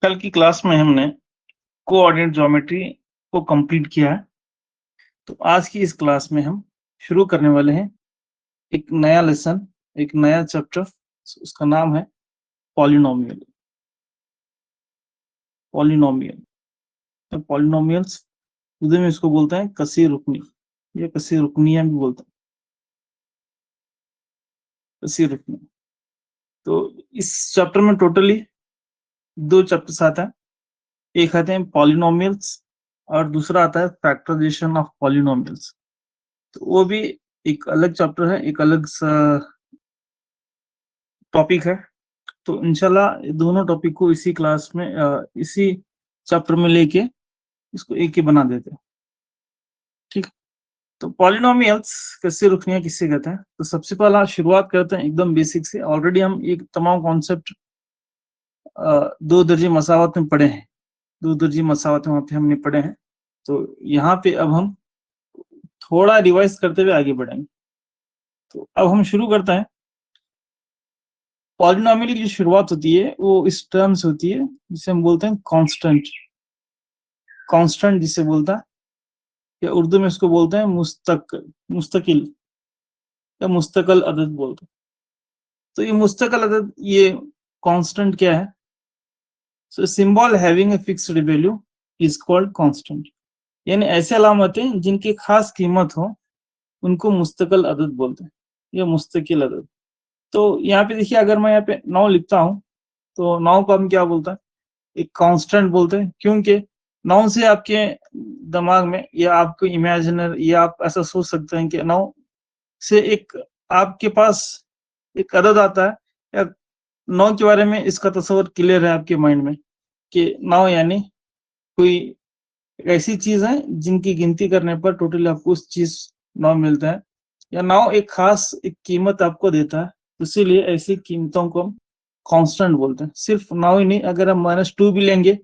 कल की क्लास में हमने कोऑर्डिनेट ज्योमेट्री को कंप्लीट किया है। तो आज की इस क्लास में हम शुरू करने वाले हैं एक नया लेसन, एक नया चैप्टर। उसका नाम है पॉलिनोमियल। पॉलिनोमियल्स उर्दू में इसको बोलते हैं कसीर रुकनी या कसीर रुकनियां भी बोलते हैं, कसीर रुकनी। तो इस चैप्टर में टोटली 2 चैप्टर्स आते हैं। एक आते हैं पॉलिनोमियल्स और दूसरा आता है फैक्टराइजेशन ऑफ पॉलिनोमियल्स। तो वो भी एक अलग चैप्टर है, एक अलग टॉपिक है। तो इंशाल्लाह दोनों टॉपिक को इसी क्लास में इसी चैप्टर में लेके इसको एक ही बना देते हैं, ठीक। तो पॉलिनोमियल्स कैसे रुकनियां किससे कहते हैं, तो सबसे पहला शुरुआत करते हैं एकदम बेसिक से। ऑलरेडी हम एक तमाम कॉन्सेप्ट 2 दर्जे मसावत में पढ़े हैं, 2 दर्जे मसावत में वहां पे हमने पढ़े हैं। तो यहाँ पे अब हम थोड़ा रिवाइज करते हुए आगे बढ़ेंगे। तो अब हम शुरू करते हैं। पॉलिनोमियल की जो शुरुआत होती है वो इस टर्म से होती है जिसे हम बोलते हैं कांस्टेंट। कांस्टेंट जिसे बोलता है, या उर्दू में इसको बोलते हैं मुस्तकिल या मुस्तकल अदद बोलते हैं। तो ये मुस्तकल अदद, ये कांस्टेंट क्या है? So symbol having a fixed value is called constant. यानी ऐसे अलामतें जिनकी खास कीमत हो उनको मुस्तकल अदद बोलते हैं या मुस्तकिल अदद। तो यहाँ पे देखिए, अगर मैं यहाँ पे 9 लिखता हूँ तो 9 को हम क्या बोलते हैं? एक कांस्टेंट बोलते हैं, क्योंकि 9 से आपके दिमाग में या आपको इमेजिनर या आप ऐसा सोच सकते हैं कि 9 से एक आपके पास एक अदद आता है, या 9 के बारे में इसका तस्वर क्लियर है आपके माइंड में कि 9 यानी कोई ऐसी चीज है जिनकी गिनती करने पर टोटली आपको उस चीज 9 मिलता है, या 9 एक खास एक कीमत आपको देता है। इसीलिए ऐसी कीमतों को हम कांस्टेंट बोलते हैं। सिर्फ 9 ही नहीं, अगर हम -2 भी लेंगे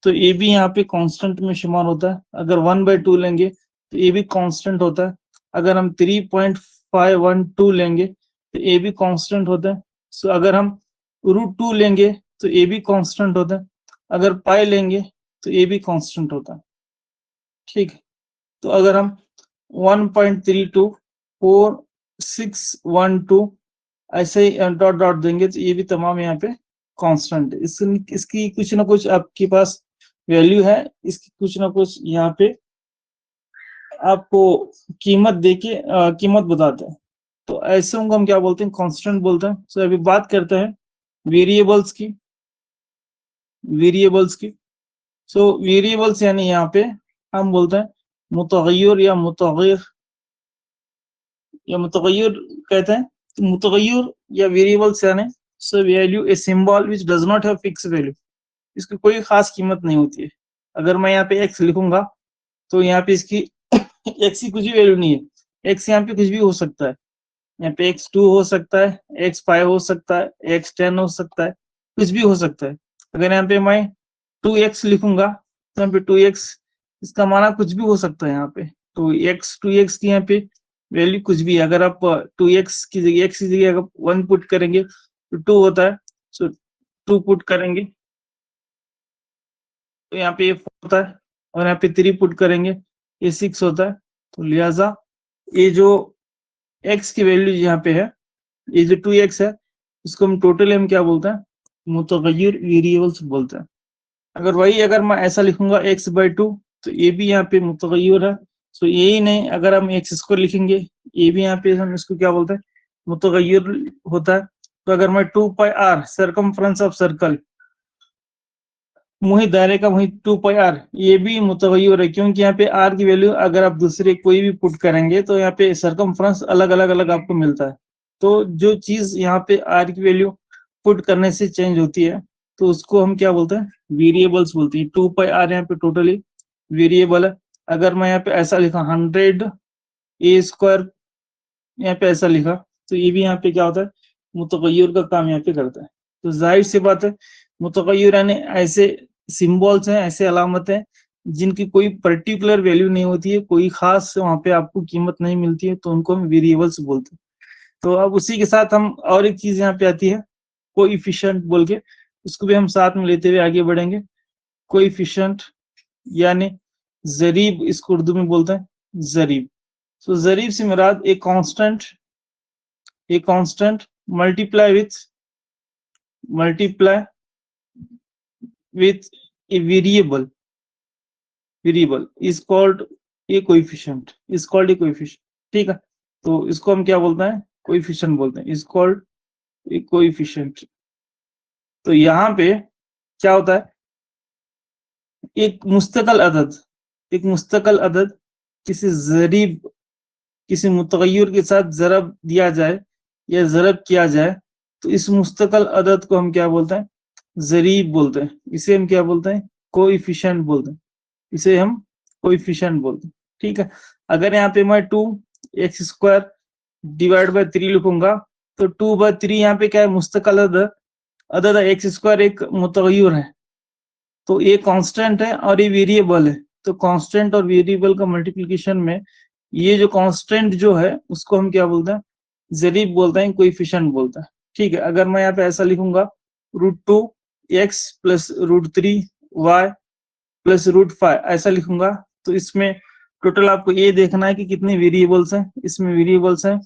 तो ये भी यहाँ पे कांस्टेंट में शुमार होता है। अगर 1/2 लेंगे तो ये भी कांस्टेंट होता है। अगर हम 3.512 लेंगे तो ये भी कांस्टेंट होता है। सो अगर हम √2 लेंगे तो ये भी कांस्टेंट होता है। अगर पाई लेंगे तो ये भी कांस्टेंट होता है, ठीक। तो अगर हम 1.324612 ऐसे ही डॉट डॉट देंगे तो ये भी तमाम यहाँ पे कांस्टेंट है। इसकी कुछ ना कुछ आपके पास वैल्यू है, इसकी कुछ ना कुछ यहाँ पे आपको कीमत देके कीमत बताते हैं। तो ऐसे को हम क्या बोलते हैं? कांस्टेंट बोलते हैं। तो अभी बात करते हैं वेरिएबल्स की। सो वेरिएबल्स यानी यहाँ पे हम बोलते हैं मुतगय्यर या मुतगय्यर कहते हैं। तो मुतगय्यर या वेरिएबल्स यानी so value a symbol which does not have fix value. इसकी कोई खास कीमत नहीं होती है। अगर मैं यहाँ पे x लिखूंगा तो यहाँ पे इसकी x की कुछ भी वैल्यू नहीं है। x यहाँ पे कुछ भी हो सकता है। यहाँ पे x2 हो सकता है, x5 हो सकता है, x10 हो सकता है, कुछ भी हो सकता है। अगर यहाँ पे मैं 2x लिखूंगा तो यहाँ पे 2x, इसका माना कुछ भी हो सकता है। यहाँ पे 2x की यहाँ पे वैल्यू कुछ भी है। अगर आप 2x की जगह x की जगह अगर 1 पुट करेंगे तो 2 होता है। सो 2 पुट करेंगे तो यहाँ पे ये 4 होता है, और यहाँ पे 3 पुट करेंगे ये 6 होता है। तो लिहाजा ये जो x की वैल्यू यहाँ पे है, ये जो 2x है, इसको हम टोटली हम क्या बोलते हैं? मुतगय्यर वेरिएबल्स बोलते हैं। अगर मैं ऐसा लिखूंगा x/2 तो ये भी यहाँ पे मुतगय्यर है। सो यही नहीं, अगर हम x² लिखेंगे ये भी यहाँ पे हम इसको क्या बोलते हैं? मुतगय्यर होता है। तो अगर मैं 2πr सर्कमफ्रेंस ऑफ सर्कल, मुहित दायरे का मुहित 2πr, ये भी मुतगय्यर है, क्योंकि यहाँ पे r की वैल्यू अगर आप दूसरे कोई भी पुट करेंगे तो यहाँ पे सर्कमफ्रेंस अलग अलग आपको मिलता है। तो जो चीज यहाँ पे r की वैल्यू पुट करने से चेंज होती है तो उसको हम क्या बोलते हैं? वेरिएबल्स बोलते हैं। 2πr यहाँ पे टोटली वेरिएबल है। अगर मैं यहाँ पे ऐसा लिखा 100a² यहाँ पे ऐसा लिखा तो ये भी यहाँ पे क्या होता है? मुतगय्यर का काम यहाँ पे करता है। तो जाहिर सी बात है, मुतगय्यर यानी ऐसे सिंबल्स हैं, ऐसे अलामत हैं जिनकी कोई पर्टिकुलर वैल्यू नहीं होती है, कोई खास वहां पे आपको कीमत नहीं मिलती है, तो उनको हम वेरिएबल्स बोलते हैं। तो अब उसी के साथ हम और एक चीज यहाँ पे आती है कोएफिशिएंट बोल के, उसको भी हम साथ में लेते हुए आगे बढ़ेंगे। कोएफिशिएंट यानी जरीब, इसको उर्दू में बोलते हैं जरीब। सो जरीब से मुराद a constant multiply with a variable is called a coefficient, ठीक है। तो इसको हम क्या बोलते हैं, कोएफिशिएंट बोलते हैं, इज कॉल्ड ए कोएफिशिएंट। तो यहाँ पे क्या होता है, एक मुस्तकल अदद किसी जरीब, किसी मुतगय्यर के साथ जरब दिया जाए या जरब किया जाए, तो इस मुस्तकल अदद को हम क्या बोलते हैं, जरीब बोलते हैं। इसे हम क्या बोलते हैं, कोएफिशिएंट बोलते हैं, इसे हम कोएफिशिएंट बोलते हैं, ठीक है। अगर यहाँ पे मैं 2x² डिवाइड बाय 3 लिखूंगा, तो 2/3 यहाँ पे क्या है, मुस्तकल अदद है, x² एक मुतगय्यर है, तो ये कांस्टेंट है और ये वेरिएबल है। तो कांस्टेंट और वेरिएबल का मल्टीप्लिकेशन में ये जो कांस्टेंट जो है उसको हम क्या बोलते हैं, जरीब बोलते हैं, कोएफिशिएंट बोलते हैं, ठीक है। अगर मैं यहाँ पे ऐसा लिखूंगा √2x + √3y + √5 ऐसा लिखूंगा, तो इसमें टोटल आपको ये देखना है कि कितने वेरिएबल्स हैं। इसमें वेरिएबल्स हैं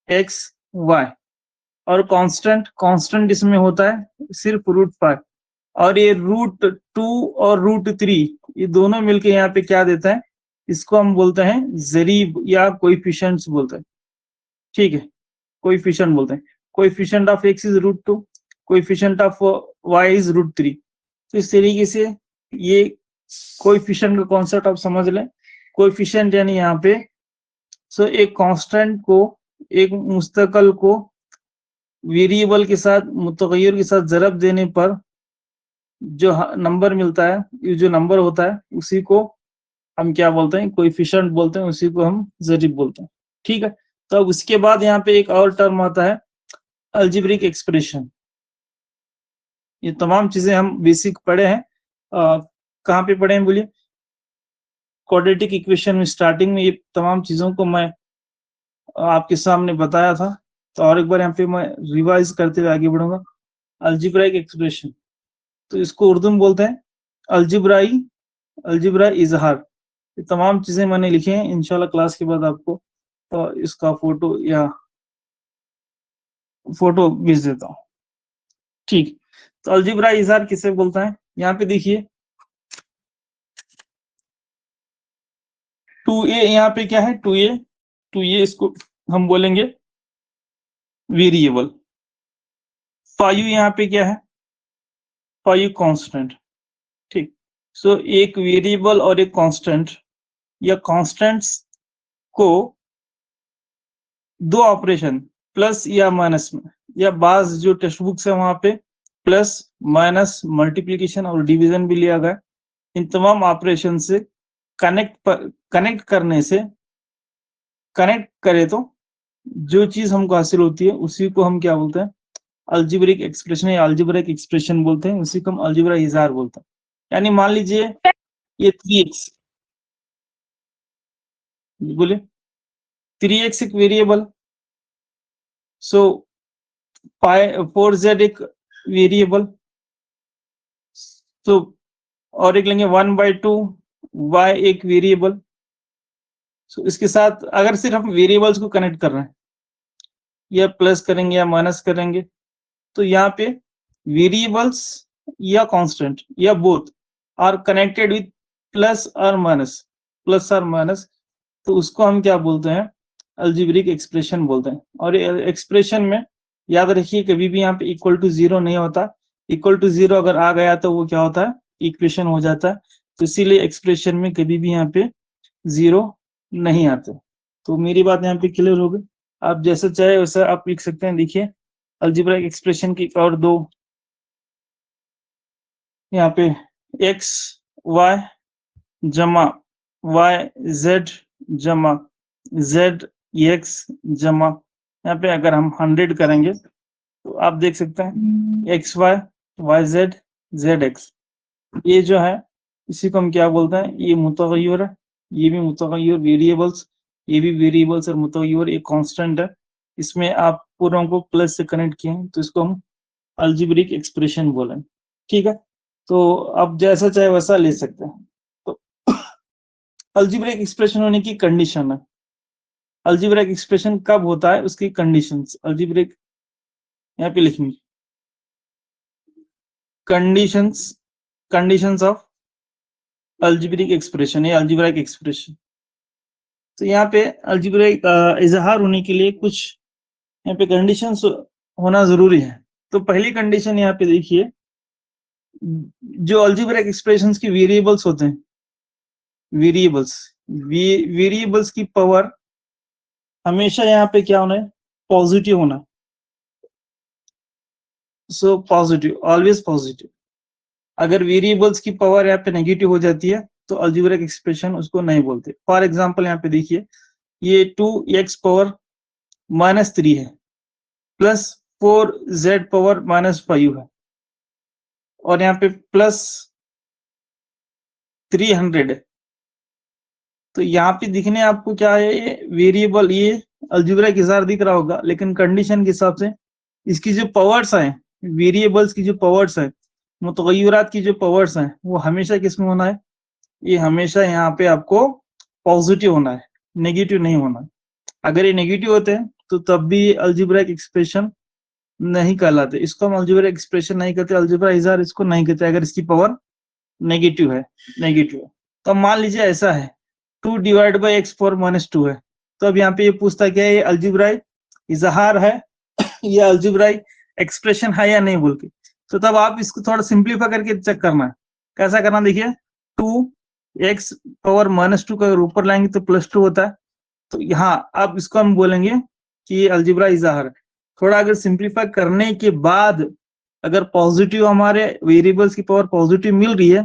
x, y, और कांस्टेंट इसमें होता है सिर्फ √5, और ये √2 और √3 ये दोनों मिलके यहाँ पे क्या देता है, इसको हम बोलते हैं जरीब या कोएफिशिएंट्स बोलते हैं, ठीक है, कोएफिशिएंट बोलते हैं। Coefficient of x is √2, coefficient of y is √3। तो इस तरीके से ये कोएफिशिएंट का कॉन्सेप्ट आप समझ लें। कोएफिशिएंट यानी यहाँ पे एक कांस्टेंट को, एक मुस्तकल को वेरिएबल के साथ, मुतगय्यर के साथ जरब देने पर जो नंबर मिलता है, ये जो नंबर होता है उसी को हम क्या बोलते हैं, कोएफिशिएंट बोलते हैं, उसी को हम जरीब बोलते हैं, ठीक है। तो अब उसके बाद यहाँ पे एक और टर्म आता है अलजेब्रिक एक्सप्रेशन। ये तमाम चीजें हम बेसिक पढ़े हैं, कहाँ पे पढ़े हैं बोलिए, क्वाड्रेटिक इक्वेशन में स्टार्टिंग में ये तमाम चीजों को मैं आपके सामने बताया था। तो और एक बार यहाँ पे मैं रिवाइज करते हुए आगे बढ़ूंगा। अलजेब्रिक एक्सप्रेशन, तो इसको उर्दू में बोलते हैं अलजेब्रा इजहार। ये तमाम चीजें मैंने लिखी हैं, इंशाल्लाह क्लास के बाद आपको इसका फोटो भेज देता हूँ, ठीक। तो अलजेब्रा इजहार किसे बोलता है, यहाँ पे देखिए 2a, यहाँ पे क्या है 2a इसको हम बोलेंगे वेरिएबल। 5 यहाँ पे क्या है, 5 कांस्टेंट, ठीक। सो एक वेरिएबल और एक कांस्टेंट या कांस्टेंट्स को दो ऑपरेशन प्लस या माइनस में, या बाज जो टेक्स्ट बुक्स है वहां पे प्लस माइनस मल्टीप्लिकेशन और डिवीजन भी लिया गया, इन तमाम ऑपरेशन से कनेक्ट करे तो जो चीज हमको हासिल होती है उसी को हम क्या बोलते हैं, अलजेब्रिक एक्सप्रेशन या अलजेब्रिक एक्सप्रेशन बोलते हैं, उसी को हम अलजेब्रा इजहार बोलते हैं। यानी मान लीजिए ये 3x, बोले 3x एक वेरिएबल, सो 4z एक वेरिएबल, तो और एक लेंगे 1/2 y एक वेरिएबल। सो इसके साथ अगर सिर्फ हम वेरिएबल्स को कनेक्ट कर रहे हैं, या प्लस करेंगे या माइनस करेंगे, तो यहाँ पे वेरिएबल्स या कांस्टेंट या both are connected with plus और माइनस, तो उसको हम क्या बोलते हैं, अलजेब्रिक एक्सप्रेशन बोलते हैं। और एक्सप्रेशन में याद रखिए कभी भी यहाँ पे इक्वल टू 0 नहीं होता, इक्वल टू 0 अगर आ गया तो वो क्या होता है, इक्वेशन हो जाता है। तो इसीलिए एक्सप्रेशन में कभी भी यहाँ पे 0 नहीं आते। तो मेरी बात यहाँ पे क्लियर हो गई, आप जैसा चाहे वैसा आप लिख सकते हैं। देखिए अलजेब्रिक एक्सप्रेशन की और दो, यहाँ पे x y जमा y z जमा z x जमा, यहाँ पे अगर हम 100 करेंगे तो आप देख सकते हैं x y y z z x, ये जो है इसी को हम क्या बोलते हैं, ये मुतगय्यर है, ये भी मुतगय्यर वेरिएबल्स, ये भी वेरिएबल्स और मुतगय्यर एक कांस्टेंट है। इसमें आप पूरों को प्लस से कनेक्ट किए हैं तो इसको हम अलजेब्रिक एक्सप्रेशन बोलें, ठीक है। तो आप जैसा चाहे वैसा ले सकते हैं। तो अलजेब्रिक एक्सप्रेशन होने की कंडीशन है, अलजेब्रिक एक्सप्रेशन कब होता है उसकी कंडीशंस, अलजेब्रिक यहाँ पे लिखेंगे कंडीशंस ऑफ अलजेब्रिक एक्सप्रेशन या अलजेब्रिक एक्सप्रेशन। तो यहाँ पे अलजेब्रिक इजहार होने के लिए कुछ यहाँ पे कंडीशंस होना जरूरी है। तो पहली कंडीशन यहाँ पे देखिए, जो अलजेब्रिक एक्सप्रेशंस की वेरिएबल्स होते हैं, वेरिएबल्स की पावर हमेशा यहाँ पे क्या होना है, पॉजिटिव होना। So positive, always positive. अगर वेरिएबल्स की पावर यहाँ पे नेगेटिव हो जाती है तो अलजेब्रिक एक्सप्रेशन उसको नहीं बोलते। फॉर एग्जांपल यहाँ पे देखिए, ये 2x पावर -3 है प्लस 4z पावर -5 है और यहाँ पे प्लस 300 है। तो यहाँ पे दिखने आपको क्या है, ये वेरिएबल, ये अलजेब्रिक इजहार दिख रहा होगा, लेकिन कंडीशन के हिसाब से इसकी जो पावर्स है, वेरिएबल्स की जो पावर्स है, मुतगय्यरात की जो पावर्स हैं, वो हमेशा किसमें होना है, ये हमेशा यहाँ पे आपको पॉजिटिव होना है, नेगेटिव नहीं होना है। अगर ये नेगेटिव होते हैं तो तब भी अलजेब्रिक एक्सप्रेशन नहीं कहलाते, इसको हम अलजेब्रिक एक्सप्रेशन नहीं कहते, अलजेब्रा इजहार इसको नहीं कहते अगर इसकी पावर नेगेटिव है। तो मान लीजिए ऐसा है, 2 डिवाइड बाई एक्स पावर -2 है, तो अब यहाँ पे ये पूछता है क्या ये अलजेब्रिक इजहार है या अलजेब्रिक एक्सप्रेशन है या नहीं बोल के। तो तब आप इसको थोड़ा सिंप्लीफाई करके चेक करना है। कैसा करना, देखिए 2x पावर -2 का अगर ऊपर लाएंगे तो +2 होता है, तो यहाँ अब इसको हम बोलेंगे कि ये अलजेब्रिक इजहार है। थोड़ा अगर सिंप्लीफाई करने के बाद अगर पॉजिटिव हमारे वेरिएबल्स की पावर पॉजिटिव मिल रही है,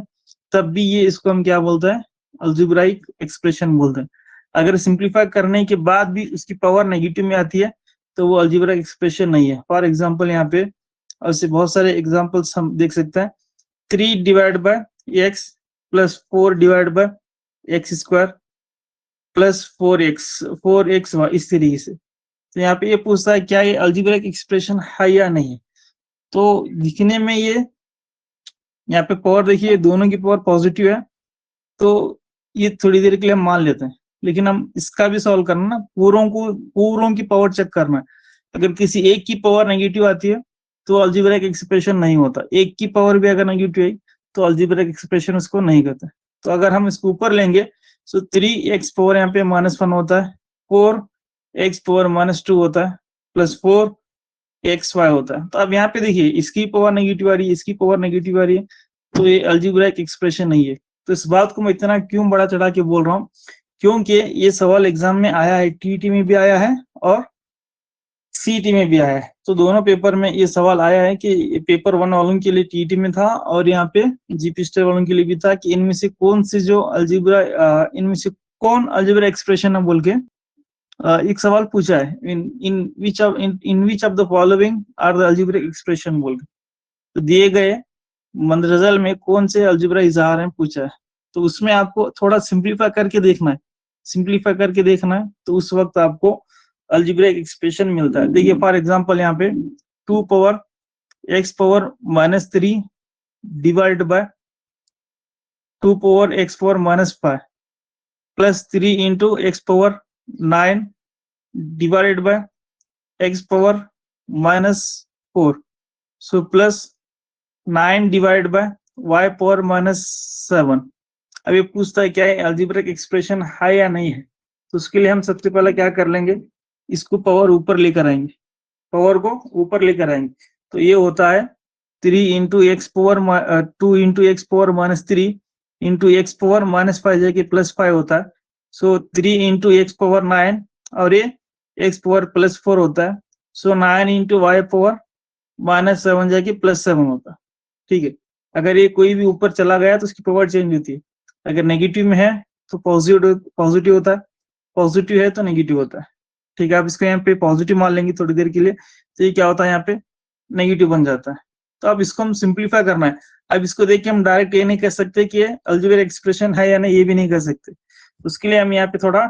तब भी ये इसको हम क्या बोलते हैं, अलजेब्रिक एक्सप्रेशन बोलते हैं। अगर सिंप्लीफाई करने के बाद भी उसकी पावर नेगेटिव में आती है तो वो अलजेब्रिक एक्सप्रेशन नहीं है। फॉर एग्जांपल यहाँ पे ऐसे बहुत सारे एग्जांपल्स हम देख सकते हैं, 3 divide by x plus 4 divide by x square plus 4x इस तरीके से। तो यहाँ पे ये पूछता है क्या ये अलजेब्रिक एक्सप्रेशन है या नहीं। तो दिखने में ये यहाँ पे पावर देखिए दोनों की पावर पॉजिटिव है, तो ये थोड़ी देर के लिए हम मान लेते हैं, लेकिन हम इसका भी सॉल्व करना ना, पूरों की पावर चेक करना है। अगर किसी एक की पावर नेगेटिव आती है तो अलजेब्रिक एक्सप्रेशन नहीं होता, एक की पावर भी अगर नेगेटिव आई तो अलजेब्रिक एक्सप्रेशन उसको नहीं कहते। तो अगर हम इसको ऊपर लेंगे तो 3x पावर यहाँ पे -1 होता है, 4x पावर -2 होता है, प्लस 4xy होता है। तो अब यहाँ पे देखिए इसकी पावर नेगेटिव आ रही है, इसकी पावर नेगेटिव आ रही है, तो ये अलजेब्रिक एक्सप्रेशन नहीं है। तो इस बात को मैं इतना क्यों बड़ा चढ़ा के बोल रहा हूँ, क्योंकि ये सवाल एग्जाम में आया है, टीटी में भी आया है और सीटी में भी आया है। तो दोनों पेपर में ये सवाल आया है कि पेपर 1 वालों के लिए टीटी में था और यहाँ पे जीपी स्टेट वालों के लिए भी था कि इनमें से कौन से जो इनमें से कौन अलजेब्रिक एक्सप्रेशन है बोल के एक सवाल पूछा है, in which of the following are the algebraic expression बोल के। तो दिए गए मंदरजल में कौन से अलजेब्रिक इजहार हैं पूछा है, तो उसमें आपको थोड़ा सिंप्लीफाई करके देखना है, तो उस वक्त आपको अलजेब्रिक एक्सप्रेशन मिलता है। देखिए फॉर एग्जांपल यहाँ पे 2 power x power -3 divide by 2 power x power -5 plus 3 into x power 9 divided by x power -4, so plus 9 divide by y power -7। अब ये पूछता है क्या है अलजेब्रिक एक्सप्रेशन है या नहीं है। तो उसके लिए हम सबसे पहले क्या कर लेंगे, इसको पावर ऊपर लेकर आएंगे, पावर को ऊपर लेकर आएंगे। तो ये होता है 3 into x power 2 into x power -3 into x power -5 जाके +5 होता है, सो 3 इंटू एक्स पावर 9 और ये एक्स पावर +4 होता है, सो 9 इंटू वाई पावर -7 जाके +7 होता है। ठीक है, अगर ये कोई भी ऊपर चला गया तो उसकी पावर चेंज होती है, अगर नेगेटिव में है तो पॉजिटिव होता है, पॉजिटिव है तो नेगेटिव होता है। ठीक है, आप इसको यहाँ पे पॉजिटिव मान लेंगे थोड़ी देर के लिए, तो ये क्या होता है यहाँ पे नेगेटिव बन जाता है। तो अब इसको हम सिंप्लीफाई करना है। अब इसको देख के हम डायरेक्ट ये नहीं कह सकते कि अलजेब्रिक एक्सप्रेशन है या नहीं, ये भी नहीं कह सकते। उसके लिए हम यहाँ पे थोड़ा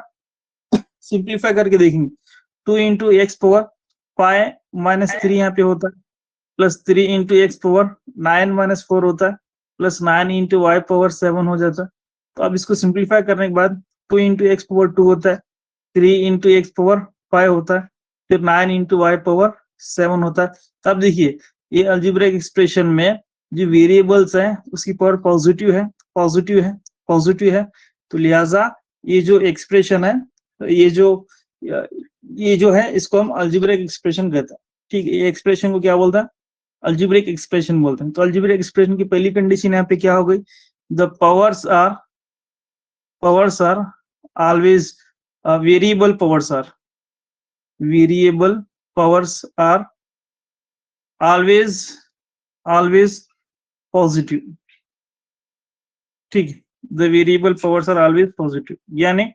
सिंप्लीफाई करके देखेंगे। 2 इंटू एक्स पावर 5 -3 यहाँ पे होता है, प्लस 3 इंटू एक्स पावर 9 -4 होता है, प्लस 9 इंटू वाई पावर 7 हो जाता है। तो अब इसको सिंप्लीफाई करने के बाद 2 इंटू एक्स पावर 2 होता है, 3 इंटू एक्स पावर 5 होता है, फिर 9 इंटू वाई पावर 7 होता है। तब देखिए ये अलजेब्रिक एक्सप्रेशन में जो वेरिएबल्स हैं उसकी पावर पॉजिटिव है, पॉजिटिव है, पॉजिटिव है। तो लिहाजा ये जो एक्सप्रेशन है, ये जो है इसको हम अलजेब्रिक एक्सप्रेशन कहते हैं। ठीक है, ये एक्सप्रेशन को क्या बोलता है? अलजेब्रिक एक्सप्रेशन बोलते हैं। तो अलजेब्रिक एक्सप्रेशन की पहली कंडीशन यहाँ पे क्या हो गई? The powers are always variable powers are always positive. ठीक है, the variable powers are always positive, यानी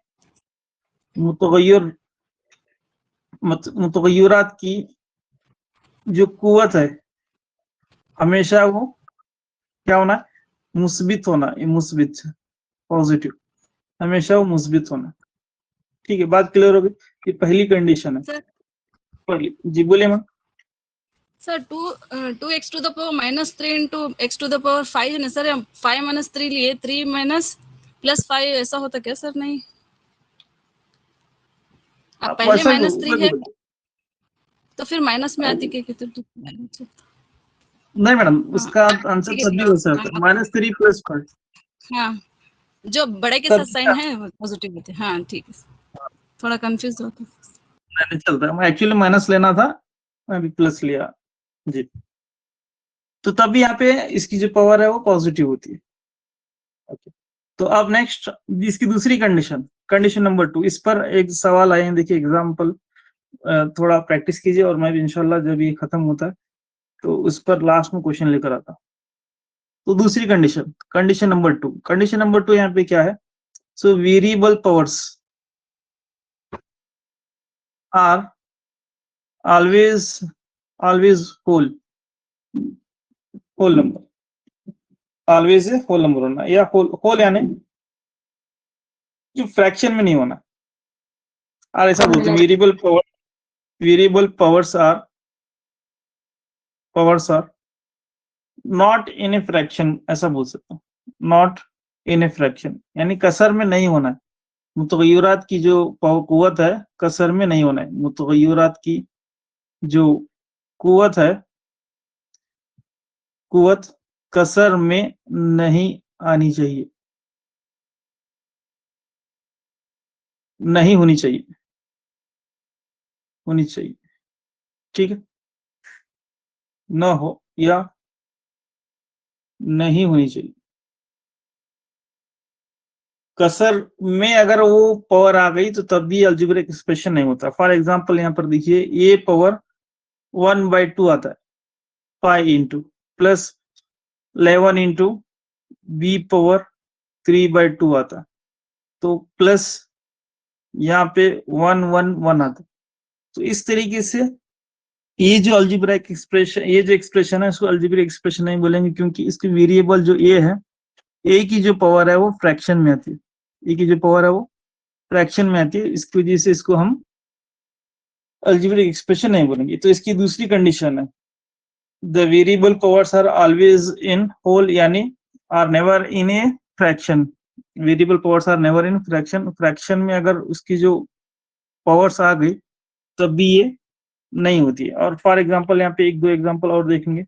मुतगय्यरात की जो कुव्वत है हमेशा वो क्या होना है? मुस्बित होना, मुस्बित, पॉजिटिव, हमेशा वो मुस्बित होना। ठीक है, बात क्लियर हो गई? ये पहली कंडीशन है। सर जी बोलिए ma'am. Sir 2x to the power -3 into x to the power 5 है ना सर? 5 - 3 लिए 3 माइनस प्लस 5 ऐसा होता क्या सर? नहीं, अब पहले -3 है तो फिर माइनस में आती क्या? नहीं मैडम, उसका आंसर तभी हो सकता है -3 + 5। हाँ, जो बड़े के साथ साइन है पॉजिटिव होते हैं। हाँ ठीक है, थोड़ा कंफ्यूज होता है। नहीं चलता, मैं एक्चुअली माइनस लेना था, मैं भी प्लस लिया जी। तो तभी यहाँ पे इसकी जो पावर है वो पॉजिटिव होती है। ओके, तो अब नेक्स्ट इसकी दूसरी कंडीशन, कंडीशन नंबर 2। इस पर एक सवाल आए हैं, देखिए एग्जाम्पल, थोड़ा प्रैक्टिस कीजिए और मैं भी इंशाल्लाह जब ये खत्म होता है तो उस पर लास्ट में क्वेश्चन लेकर आता। तो दूसरी condition, condition number 2, condition number 2 यहाँ पे क्या है? So variable powers are always whole number, always whole number होना, या होल यानी जो फ्रैक्शन में नहीं होना। और ऐसा बोलते हैं variable powers are not in a fraction, ऐसा बोल सकते हैं, नॉट इन ए फ्रैक्शन, यानी कसर में नहीं होना है। मुतगय्यरात की जो कुव्वत है कसर में नहीं होना है। मुतगय्यरात की जो कुव्वत है, कुव्वत कसर में नहीं आनी चाहिए, नहीं होनी चाहिए, होनी चाहिए। ठीक है, न हो या नहीं होनी चाहिए। कसर में अगर वो पावर आ गई तो तब भी अलजेब्रिक एक्सप्रेशन नहीं होता। फॉर एग्जांपल यहाँ पर देखिए, ए पावर 1/2 आता है 5 into plus 11 into b power 3/2 आता है, तो प्लस यहाँ पे 1 आता है। तो इस तरीके से ये जो अलजेब्रिक एक्सप्रेशन, ये जो एक्सप्रेशन है इसको अलजेब्रिक एक्सप्रेशन नहीं बोलेंगे, क्योंकि इसकी वेरिएबल जो ए है, ए की जो पावर है वो फ्रैक्शन में आती है, ए की जो पावर है वो फ्रैक्शन में आती है, इसकी वजह से इसको हम अलजेब्रिक एक्सप्रेशन नहीं बोलेंगे। तो इसकी दूसरी कंडीशन है, the variable powers are always in whole, यानी are never in a fraction. Variable powers are never in fraction, fraction में अगर उसकी जो पावर्स आ गई तब भी ये नहीं होती है। और फॉर एग्जांपल यहाँ पे 1-2 एग्जांपल और देखेंगे।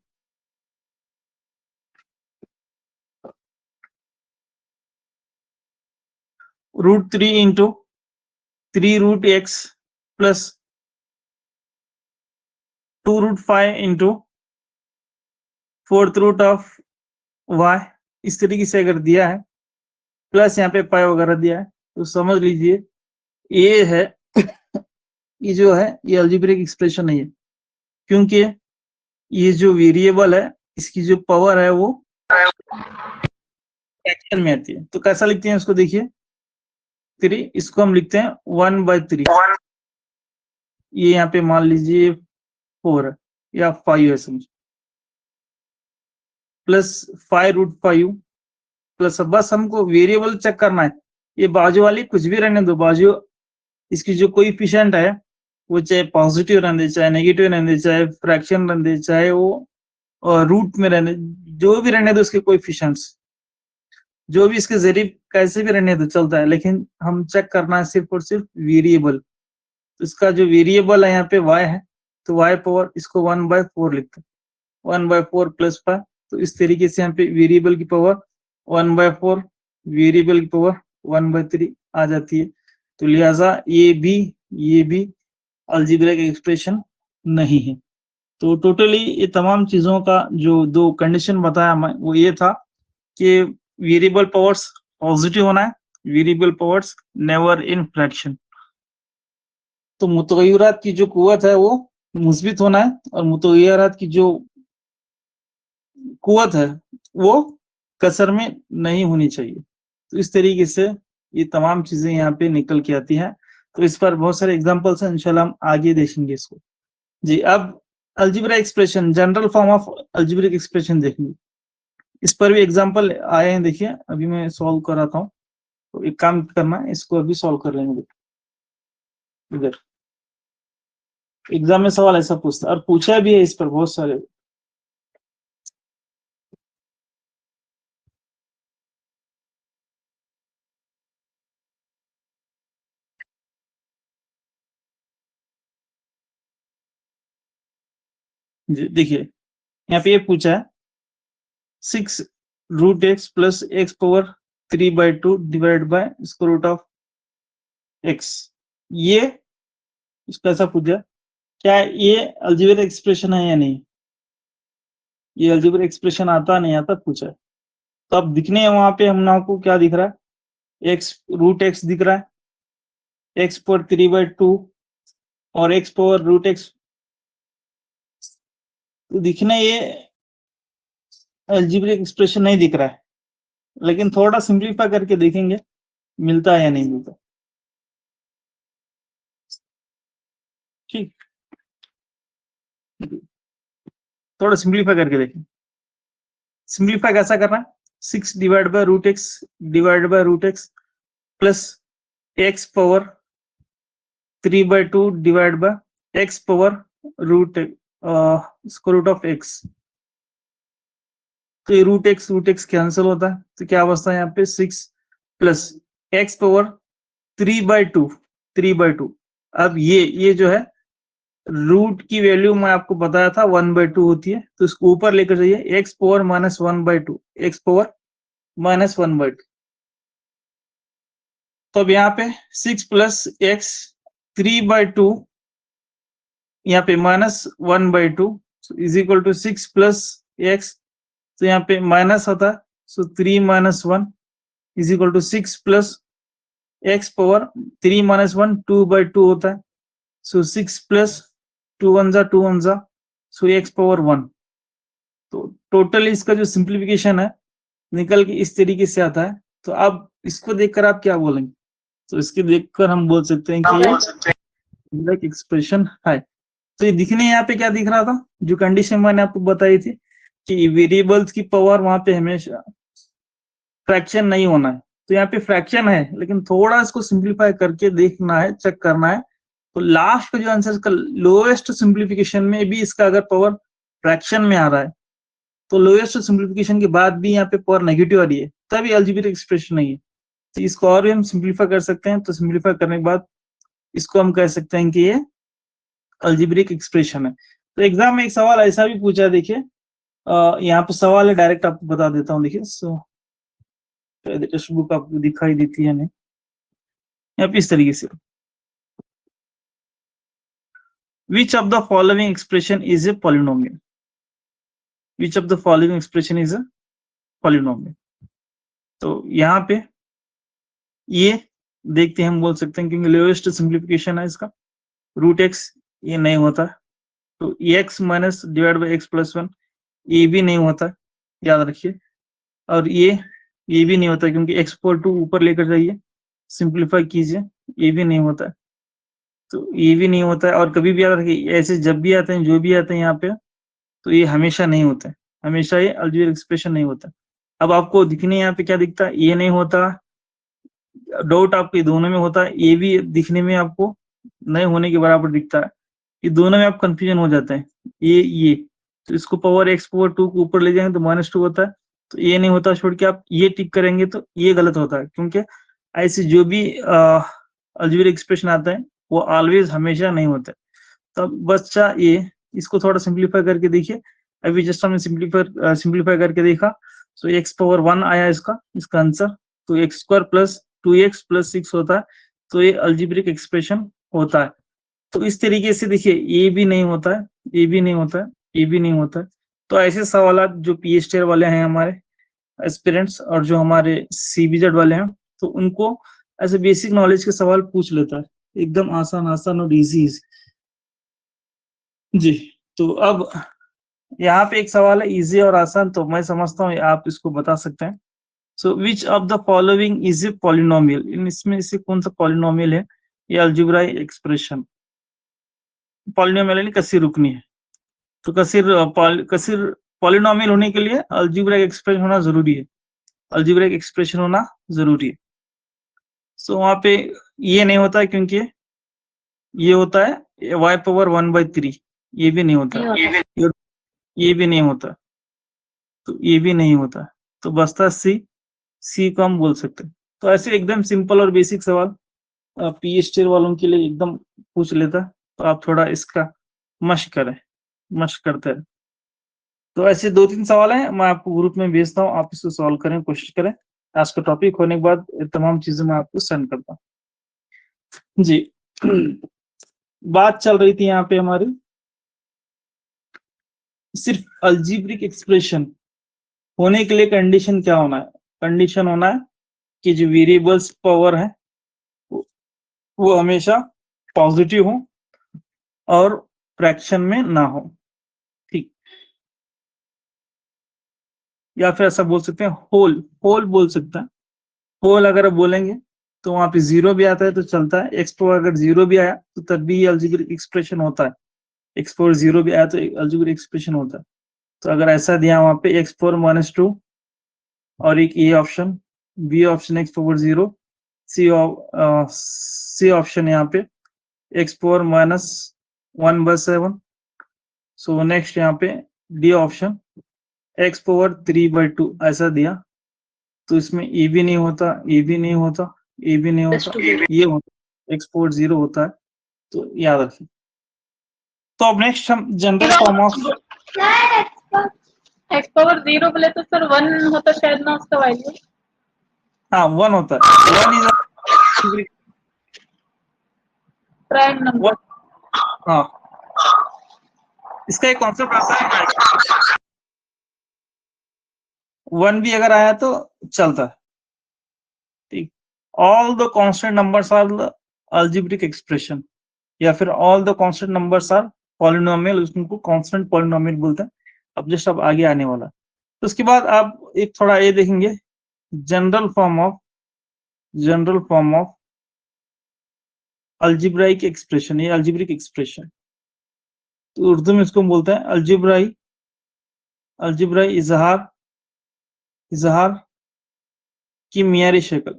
√3 into 3√x plus 2√5 into 4th root of y, इस तरीके से अगर दिया है, प्लस यहाँ पे पाई वगैरह दिया है, तो समझ लीजिए ये है ये जो है ये अलजेब्रिक एक्सप्रेशन नहीं है, क्योंकि ये जो वेरिएबल है इसकी जो पावर है वो फ्रैक्शन में आती है। तो कैसा लिखते हैं इसको? देखिए 3, इसको हम लिखते हैं 1/3। ये यहाँ पे मान लीजिए 4 है या 5 है समझ, प्लस 5√5 प्लस, बस हमको वेरिएबल चेक करना है। ये बाजू वाली कुछ भी रहने दो, बाजू इसकी जो कोएफिशिएंट है वो चाहे पॉजिटिव रहने दे, चाहे नेगेटिव रहने दे, चाहे फ्रैक्शन रहने दे, चाहे वो रूट में रहने, जो भी रहने दो उसके कोएफिशिएंट्स, जो भी इसके जरिए कैसे भी रहने दो चलता है, लेकिन हम चेक करना है सिर्फ और सिर्फ वेरिएबल। तो इसका जो वेरिएबल है यहाँ पे y है, तो y पावर इसको 1/4 लिखते हैं, 1/4 प्लस 5। तो इस तरीके से यहाँ पे वेरिएबल की पावर 1/4, वेरिएबल की पावर 1/3 आ जाती है। तो लिहाजा ये भी अलजेब्रिक एक्सप्रेशन नहीं है। तो टोटली ये तमाम चीजों का जो दो कंडीशन बताया मैं, वो ये था कि वेरिएबल पावर्स पॉजिटिव होना है, variable powers never in fraction. तो मुतगय्यरात की जो कुव्वत है वो मुस्बित होना है, और मुतगय्यरात की जो कुव्वत है वो कसर में नहीं होनी चाहिए। तो इस तरीके से ये तमाम चीजें यहाँ पे निकल के आती हैं। तो इस पर बहुत सारे एग्जांपल्स हैं, इंशाल्लाह हम आगे देखेंगे इसको। जी, अब algebra expression, general form of algebraic expression देखेंगे। इस पर भी एग्जांपल आए हैं, देखिए अभी मैं सॉल्व कराता हूँ। तो एक काम करना है, इसको अभी सॉल्व कर लेंगे। इधर एग्जाम में सवाल ऐसा पूछता और पूछा भी है इस पर बहुत सारे। देखिए यहाँ पे ये पूछा है 6√x plus x power 3/2 divide by square root of x। ये इसका ऐसा पूछा, क्या ये अलजेब्रिक एक्सप्रेशन है या नहीं? ये अलजेब्रिक एक्सप्रेशन आता नहीं आता पूछा है। तो अब दिखने वहां पे हम आपको क्या दिख रहा है, x√x दिख रहा है, x पावर 3/2 और x पावर √x। तो दिखने ये अलजेब्रिक एक्सप्रेशन नहीं दिख रहा है, लेकिन थोड़ा सिंप्लीफाई करके देखेंगे मिलता है या नहीं मिलता। ठीक, थोड़ा सिंप्लीफाई करके देखें। सिंप्लीफाई कैसा करना है, 6 divide by √x plus x power 3/2 divide by x power square root of x। तो ये √x कैंसिल होता है, तो क्या अवस्था है यहाँ पे 6 प्लस x पावर 3/2। अब ये जो है रूट की वैल्यू मैं आपको बताया था 1/2 होती है, तो इसको ऊपर लेकर जाइए, x पावर -1/2, x पावर -1/2। तो अब यहाँ पे 6 प्लस x 3/2, यहाँ पे -1/2 is equal to 6 plus x, तो यहाँ पे माइनस होता है, so 3 - 1 is equal to 6 plus x power 3 - 1 2/2 होता है, सो 6 प्लस 2 1 जा, सो x पावर 1। तो टोटल इसका जो सिंप्लीफिकेशन है निकल के इस तरीके से आता है। तो अब इसको देखकर आप क्या बोलेंगे? तो इसके देखकर हम बोल सकते हैं कि ये एक्सप्रेशन है। तो ये दिखने यहाँ पे क्या दिख रहा था, जो कंडीशन मैंने आपको बताई थी कि वेरिएबल्स की पावर वहां पे हमेशा फ्रैक्शन नहीं होना है। तो यहाँ पे फ्रैक्शन है, लेकिन थोड़ा इसको सिंप्लीफाई करके देखना है, चेक करना है। तो लास्ट का जो आंसर का लोएस्ट सिंप्लीफिकेशन में भी इसका अगर पावर फ्रैक्शन में आ रहा है, तो लोएस्ट सिंप्लीफिकेशन के बाद भी यहाँ पे पावर नेगेटिव आ रही है, तभी अलजेब्रिक एक्सप्रेशन नहीं है। तो इसको और भी हम सिंप्लीफाई कर सकते हैं। तो सिंप्लीफाई करने के बाद इसको हम कह सकते हैं कि ये अलजेब्रिक एक्सप्रेशन है। तो एग्जाम में एक सवाल ऐसा भी पूछा है, देखिए यहाँ पे सवाल है, डायरेक्ट आपको बता देता हूँ। देखिए सो टेक्स्ट बुक आपको दिखाई देती है नहीं, यहाँ पे इस तरीके से, विच of the following expression is a polynomial, which of the following expression is a polynomial. तो यहाँ पे ये देखते हैं, हम बोल सकते हैं क्योंकि लोएस्ट सिंप्लीफिकेशन है इसका, √x ये नहीं होता, तो x minus divide by x plus 1 ये भी नहीं होता, याद रखिए। और ये भी नहीं होता क्योंकि x पावर 2 ऊपर लेकर जाइए, सिंप्लीफाई कीजिए, ये भी नहीं होता है। तो ये भी नहीं होता है, और कभी भी याद रखिए ऐसे जब भी आते हैं, जो भी आते हैं यहाँ पे, तो ये हमेशा नहीं होता है, हमेशा ये अलजेब्रिक एक्सप्रेशन नहीं होता। अब आपको दिखने यहाँ पे क्या दिखता है, ये नहीं होता, डाउट आपके दोनों में होता है, ये भी दिखने में आपको नहीं होने के बराबर दिखता है, ये दोनों में आप कंफ्यूजन हो जाते हैं। ये तो इसको पावर x पावर 2 को ऊपर ले जाएंगे तो -2 होता है, तो ये नहीं होता, छोड़ के आप ये टिक करेंगे तो ये गलत होता है, क्योंकि ऐसे जो भी अलजेब्रिक एक्सप्रेशन आता है वो ऑलवेज हमेशा नहीं होता है। तो बच्चा ये इसको थोड़ा सिंप्लीफाई करके देखिए, अभी जस्ट हमने सिंप्लीफाई करके देखा, सो x पावर 1 आया इसका आंसर, तो x² प्लस 2x प्लस 6 होता है, तो ये अलजेब्रिक एक्सप्रेशन होता है। तो इस तरीके से देखिए ये भी नहीं होता है, ये भी नहीं होता है, ये भी नहीं होता है। तो ऐसे सवाल जो PH टियर वाले हैं हमारे एस्पिरेंट्स और जो हमारे CBZ वाले हैं, तो उनको ऐसे बेसिक नॉलेज के सवाल पूछ लेता है, एकदम आसान आसान और इजी जी। तो अब यहाँ पे एक सवाल है इजी और आसान, तो मैं समझता हूँ आप इसको बता सकते हैं। So which of the following is a polynomial, इसमें से कौन सा पॉलिनोमियल है? ये अलजेब्राइक एक्सप्रेशन, पॉलिनोमियल यानी कसीर रुकनी है, तो कसीर पॉलिनोमियल होने के लिए अलजेब्राइक एक्सप्रेशन होना जरूरी है, अलजेब्राइक एक्सप्रेशन होना जरूरी है। सो वहां पे ये नहीं होता है, क्योंकि ये होता है y पावर 1/3, ये भी नहीं होता, ये भी नहीं होता, तो ये भी नहीं होता, तो बसता सी को हम बोल सकते हैं। तो ऐसे एकदम सिंपल और बेसिक सवाल PH टियर वालों के लिए एकदम पूछ लेता, तो आप थोड़ा इसका मशक करते हैं। तो ऐसे 2-3 सवाल हैं, मैं आपको ग्रुप में भेजता हूँ, आप इसको सॉल्व करें, कोशिश करें। आज का टॉपिक होने के बाद तमाम चीजें मैं आपको सेंड करता हूँ जी। बात चल रही थी यहाँ पे हमारी सिर्फ अलजेब्रिक एक्सप्रेशन होने के लिए कंडीशन क्या होना है? कंडीशन होना है कि जो वेरिएबल्स पावर है वो हमेशा पॉजिटिव हो और फ्रैक्शन में ना हो, ठीक। या फिर ऐसा बोल सकते हैं होल बोल सकते हैं। होल अगर बोलेंगे तो वहां पे 0 भी आता है तो चलता है, x पावर अगर 0 भी आया तो तब भी अलजेब्रिक एक्सप्रेशन होता है, x पावर 0 भी आया तो अलजेब्रिक एक्सप्रेशन होता है। तो अगर ऐसा दिया वहां पे x पावर -2 और एक A option, B option x power 0, C option यहाँ पे x पावर -1/7। सो नेक्स्ट यहाँ पे डी ऑप्शन x पावर 3/2 ऐसा दिया, तो इसमें ए भी नहीं होता, ए भी नहीं होता, ए भी नहीं होता, ये होता x पावर 0 होता है, तो याद रखिए। तो अब नेक्स्ट हम general form of x power 0 बोले तो सर 1 होता शायद ना उसका वैल्यू। हाँ 1 होता है, 1 इज प्राइम नंबर। हाँ इसका एक कॉन्सेप्ट आता है, 1 भी अगर आया तो चलता है, ठीक। All the constant numbers are algebraic expression, या फिर all the constant numbers are polynomial, उसको कांस्टेंट पॉलिनोमियल बोलते हैं। अब जस्ट अब आगे आने वाला, तो उसके बाद आप एक थोड़ा ये देखेंगे general form of algebraic expression, ये अलजेब्रिक एक्सप्रेशन, तो उर्दू में इसको बोलते हैं अलजेब्राई इजहार की मियारी शक्ल,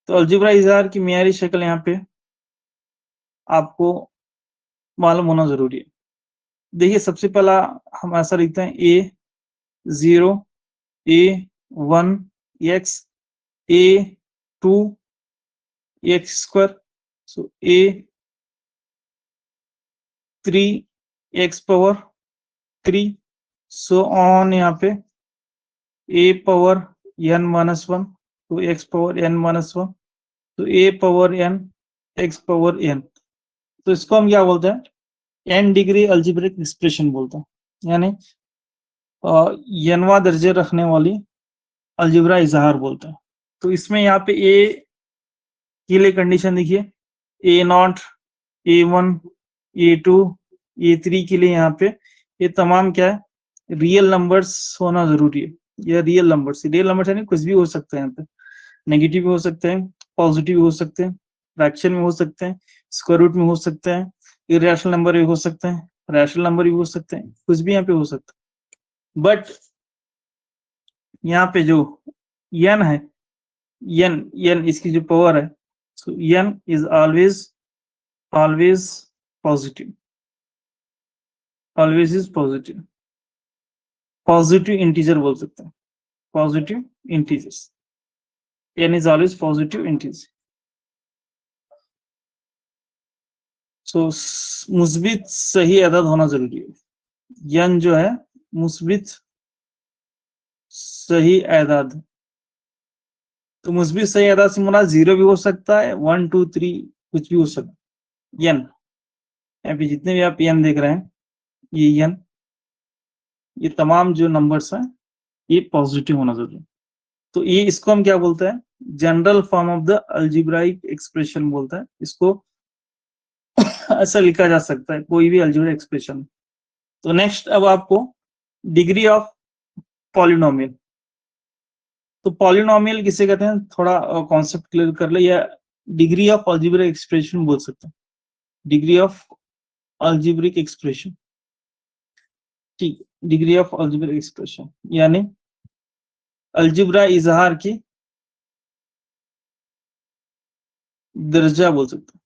तो अलजेब्रा इजहार की मियारी शक्ल यहाँ पे आपको मालूम होना जरूरी है। देखिए सबसे पहला हम ऐसा लिखते हैं A0 A1 x A2 x², so A3 x power 3, so on यहाँ पे a पावर n-1, तो x पावर n-1, तो a power n x power n, तो इसको हम क्या बोलते हैं? n डिग्री अलजेब्रिक एक्सप्रेशन बोलते हैं, यानी n वां दर्जे रखने वाली अलजेब्रा इजहार बोलते हैं। तो इसमें यहाँ पे a के लिए कंडीशन देखिए, A0 A1 A2 A3 के लिए यहाँ पे ये तमाम क्या है, रियल नंबर्स होना जरूरी है। ये रियल नंबर्स यानी कुछ भी हो सकते हैं, यहाँ पे नेगेटिव भी हो सकते हैं, पॉजिटिव भी हो सकते हैं, फ्रैक्शन में हो सकते हैं, स्क्वायर रूट में हो सकते हैं, इरेशनल नंबर भी हो सकते हैं, रैशनल नंबर भी हो सकते हैं, कुछ भी यहाँ पे हो सकता है। बट यहाँ पे जो n है, n इसकी जो पावर है, so n is always positive, always is positive, positive integer बोल सकते हैं, positive integers, n is always positive integer. So मुस्बित सही अदद होना जरूरी है, n जो है मुस्बित सही अदद, तो मुस्बित सही अदद से मुराद 0 भी हो सकता है, 1 2 3 कुछ भी हो सकता है। n यहाँ पे जितने भी आप n देख रहे हैं, ये n, ये तमाम जो नंबर्स हैं ये पॉजिटिव होना जरूरी है। तो ये इसको हम क्या बोलते हैं, general form of the algebraic expression बोलते हैं इसको। ऐसा लिखा जा सकता है कोई भी अलजेब्रिक एक्सप्रेशन। तो नेक्स्ट अब आपको डिग्री ऑफ पॉलिनोमियल, तो पॉलिनोमियल किसे कहते हैं थोड़ा कॉन्सेप्ट क्लियर कर ले, या डिग्री ऑफ अलजेब्रिक एक्सप्रेशन बोल सकते हैं, डिग्री ऑफ अलजेब्रिक एक्सप्रेशन, ठीक, डिग्री ऑफ अलजेब्रिक एक्सप्रेशन यानी अलजेब्रा इजहार की दर्जा बोल सकते हैं।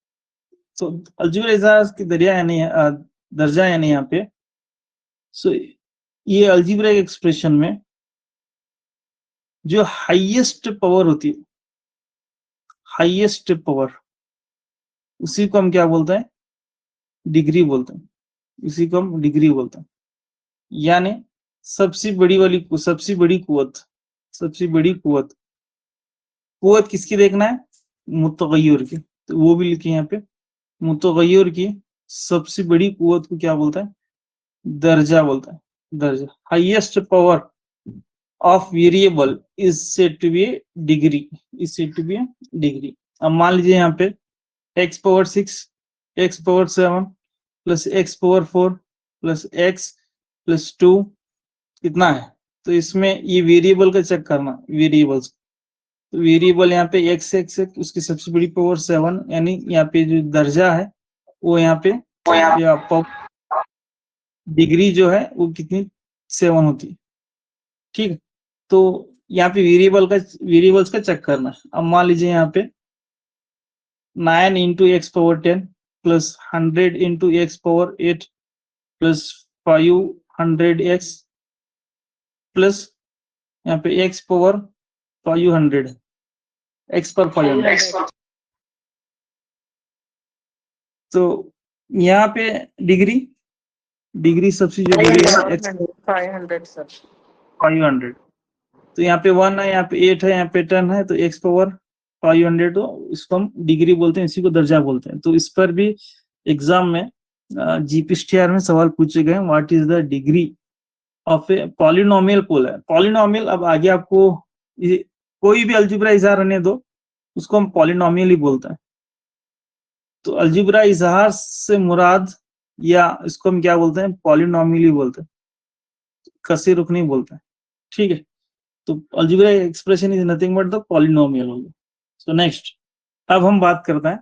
तो अलजेब्रा इजहार की दरिया यानी दर्जा यानी यहाँ पे, सो ये अलजेब्रिक एक्सप्रेशन में जो हाईएस्ट पावर होती है, हाईएस्ट पावर, उसी को हम क्या बोलते हैं, डिग्री बोलते हैं, इसी को हम डिग्री बोलते हैं। यानी सबसे बड़ी वाली, सबसे बड़ी कुव्वत, सबसे बड़ी कुव्वत, कुव्वत किसकी देखना है, मुतगय्यर की, तो वो भी लिखे यहाँ पे, मुतगय्यर की सबसे बड़ी कुव्वत को क्या बोलता है, दर्जा बोलता है, दर्जा। Highest power of variable is said to be degree, is said to be degree. अब मान लीजिए यहाँ पे x power 6, x power 7 plus x power 4 plus x plus 2 कितना है, तो इसमें ये वेरिएबल का चेक करना, वेरिएबल्स, तो वेरिएबल यहाँ पे x है, उसकी सबसे बड़ी पावर 7, यानी यहाँ पे जो दर्जा है वो यहाँ पे या डिग्री जो है वो कितनी 7 होती है, ठीक है। तो यहाँ पे वेरिएबल्स का चेक करना है। अब मान लीजिए यहाँ पे 9 into x power 10 plus 100 into x power 8 plus 500x plus यहाँ पे x पावर 500, x पर 500, तो यहाँ पे डिग्री, डिग्री सबसे जो बड़ी है x 500 सर, 500, तो यहाँ पे 1 है, यहाँ पे 8 है, यहाँ पे 10 है, तो x पावर 500, तो इसको हम डिग्री बोलते हैं, इसी को दर्जा बोलते हैं। तो इस पर भी एग्जाम में जीपीएसटीआर में सवाल पूछे गए, what is the degree of a polynomial पोल है। पॉलिनोमियल, अब आगे आपको कोई भी अलजेब्रा इजहार रहने दो, उसको हम पॉलिनोमियल ही बोलते हैं। तो अलजेब्रा इजहार से मुराद, या इसको हम क्या बोलते हैं, पॉलिनोमियल ही बोलते हैं, कसी रुख नहीं बोलते हैं, ठीक है। तो algebra expression is nothing but the polynomial होगा। सो नेक्स्ट, अब हम बात करते हैं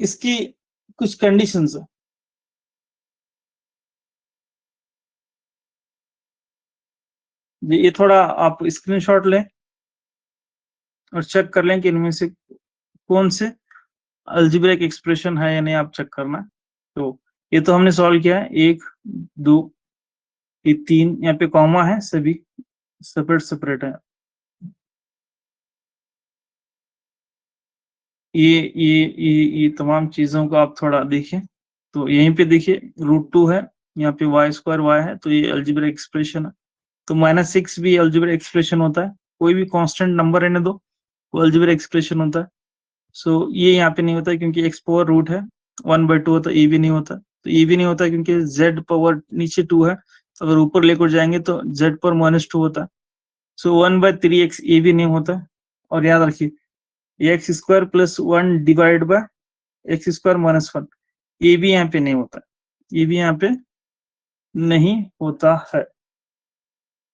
इसकी कुछ कंडीशंस है। ये थोड़ा आप स्क्रीनशॉट लें और चेक कर लें कि इनमें से कौन से अलजेब्रिक एक्सप्रेशन है या नहीं, आप चेक करना। तो ये तो हमने सॉल्व किया है, 1 2 ये 3, यहाँ पे कॉमा है, सभी सेपरेट सेपरेट है। ये तमाम चीजों को आप थोड़ा देखिए, तो यहीं पे देखिए √2 है, यहाँ पे y² y है, तो ये अलजेब्रिक एक्सप्रेशन है। तो -6 भी अलजेब्रिक एक्सप्रेशन होता है, कोई भी कांस्टेंट नंबर रहने दो वो अलजेब्रिक एक्सप्रेशन होता है। सो ये यहाँ पे नहीं होता है क्योंकि x पावर रूट है, 1/2 होता है, ये भी नहीं होता, तो ये भी नहीं होता क्योंकि z पावर नीचे 2 है, तो अगर ऊपर लेकर जाएंगे तो z पर -2 होता है। सो 1/3x ये भी नहीं होता है। और याद रखिए x² + 1 डिवाइड बाय x² - 1 ये भी यहाँ पे नहीं होता, ये भी यहाँ पे नहीं होता है।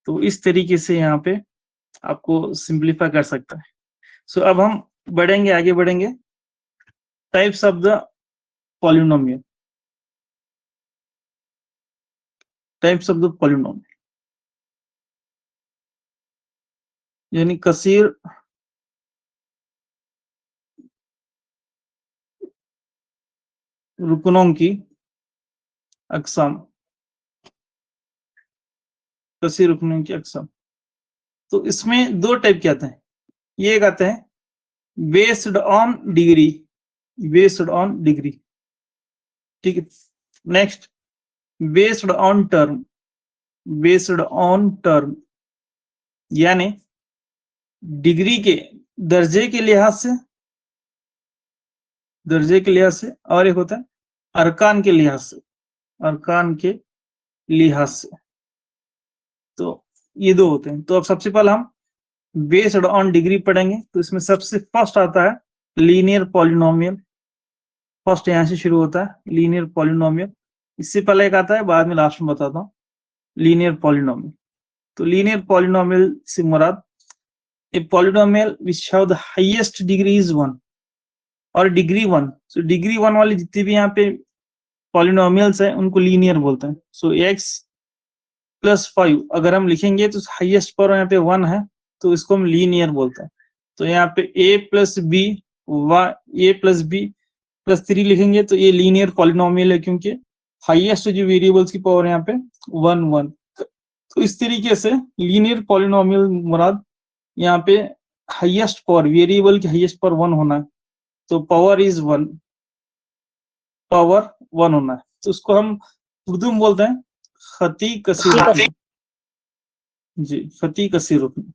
तो इस तरीके से यहाँ पे आपको सिंप्लीफाई कर सकता है। सो अब हम बढ़ेंगे, आगे बढ़ेंगे, types of the polynomial, types of the polynomial यानी कसीर रुकनों की अकसाम, कसीर रुकनों की अकसाम। तो इसमें दो टाइप के आते हैं। ये एक आते हैं based on degree, based on degree, ठीक है। Next based on term, based on term, यानी डिग्री के दर्जे के लिहाज से, दर्जे के लिहाज से, और एक होता है अरकान के लिहाज से, अरकान के लिहाज से। तो ये दो होते हैं। तो अब सबसे पहले हम बेस्ड ऑन डिग्री पढ़ेंगे। तो इसमें सबसे फर्स्ट आता है लीनियर पॉलिनोमियल। फर्स्ट यहां से शुरू होता है लीनियर पॉलिनोमियल। इससे पहले एक आता है, बाद में लास्ट में बताता हूँ, लीनियर पॉलिनोमियल। तो लीनियर पॉलिनोमियल से मुराद a polynomial which have the highest degree is 1 और डिग्री 1। सो डिग्री 1 वाली जितनी भी यहाँ पे पॉलिनोमियल्स है उनको लीनियर बोलते हैं। सो x + 5 अगर हम लिखेंगे तो हाईएस्ट पावर यहाँ पे 1 है, तो इसको हम लीनियर बोलते हैं। तो यहाँ पे a + b + 3 लिखेंगे तो ये लीनियर पॉलिनोमियल है, क्योंकि हाईएस्ट जो वेरिएबल्स की पावर यहाँ पे 1 1। तो इस तरीके से लीनियर पॉलिनोमियल मुराद यहाँ पे हाईएस्ट पावर, वेरिएबल की हाईएस्ट पावर 1 होना है, तो पावर इज 1, पावर 1 होना है। तो उसको हम उर्दू में बोलते हैं खती कसीर रुकनी। जी, खती कसीर रुकनी,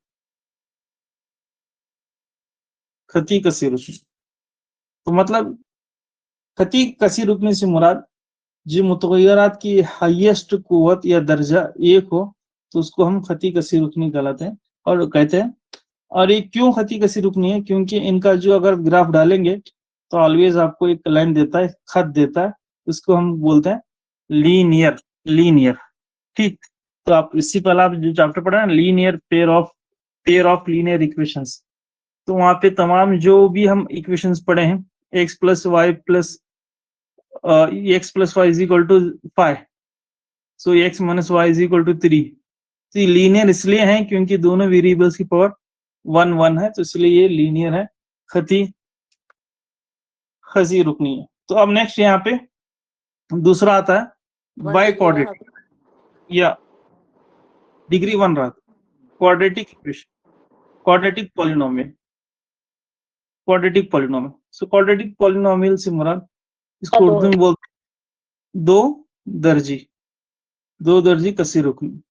खती कसीर रुकनी। तो मतलब खती कसीर रुकनी से मुराद जो मुतगय्यरात की हाईएस्ट कुव्वत या दर्जा 1 हो, तो उसको हम खती कसीर रुकनी कहलाते हैं और कहते हैं। और ये क्यों खती कसीर रुकनी है? क्योंकि इनका जो अगर ग्राफ डालेंगे तो ऑलवेज आपको एक लाइन देता है, खत देता है, उसको हम बोलते हैं लीनियर, लीनियर, ठीक। तो आप इससे पहले आप जो चैप्टर पढ़ा ना linear pair of linear equations, तो वहां पे तमाम जो भी हम इक्वेशंस पढ़े हैं x + y + x + y = 5, सो x - y = 3। तो ये लीनियर इसलिए है क्योंकि दोनों वेरिएबल्स की पावर 1 1 है, तो इसलिए ये लीनियर है, खती रुकनी है। तो अब नेक्स्ट यहाँ पे दूसरा आता है बाय क्वाड्रेटिक या डिग्री 1 रहा, quadratic equation, quadratic polynomial, quadratic polynomial. So quadratic polynomial से मुराद इसको उर्दू में बोलते हैं दो दर्जी कसीर रुकनी,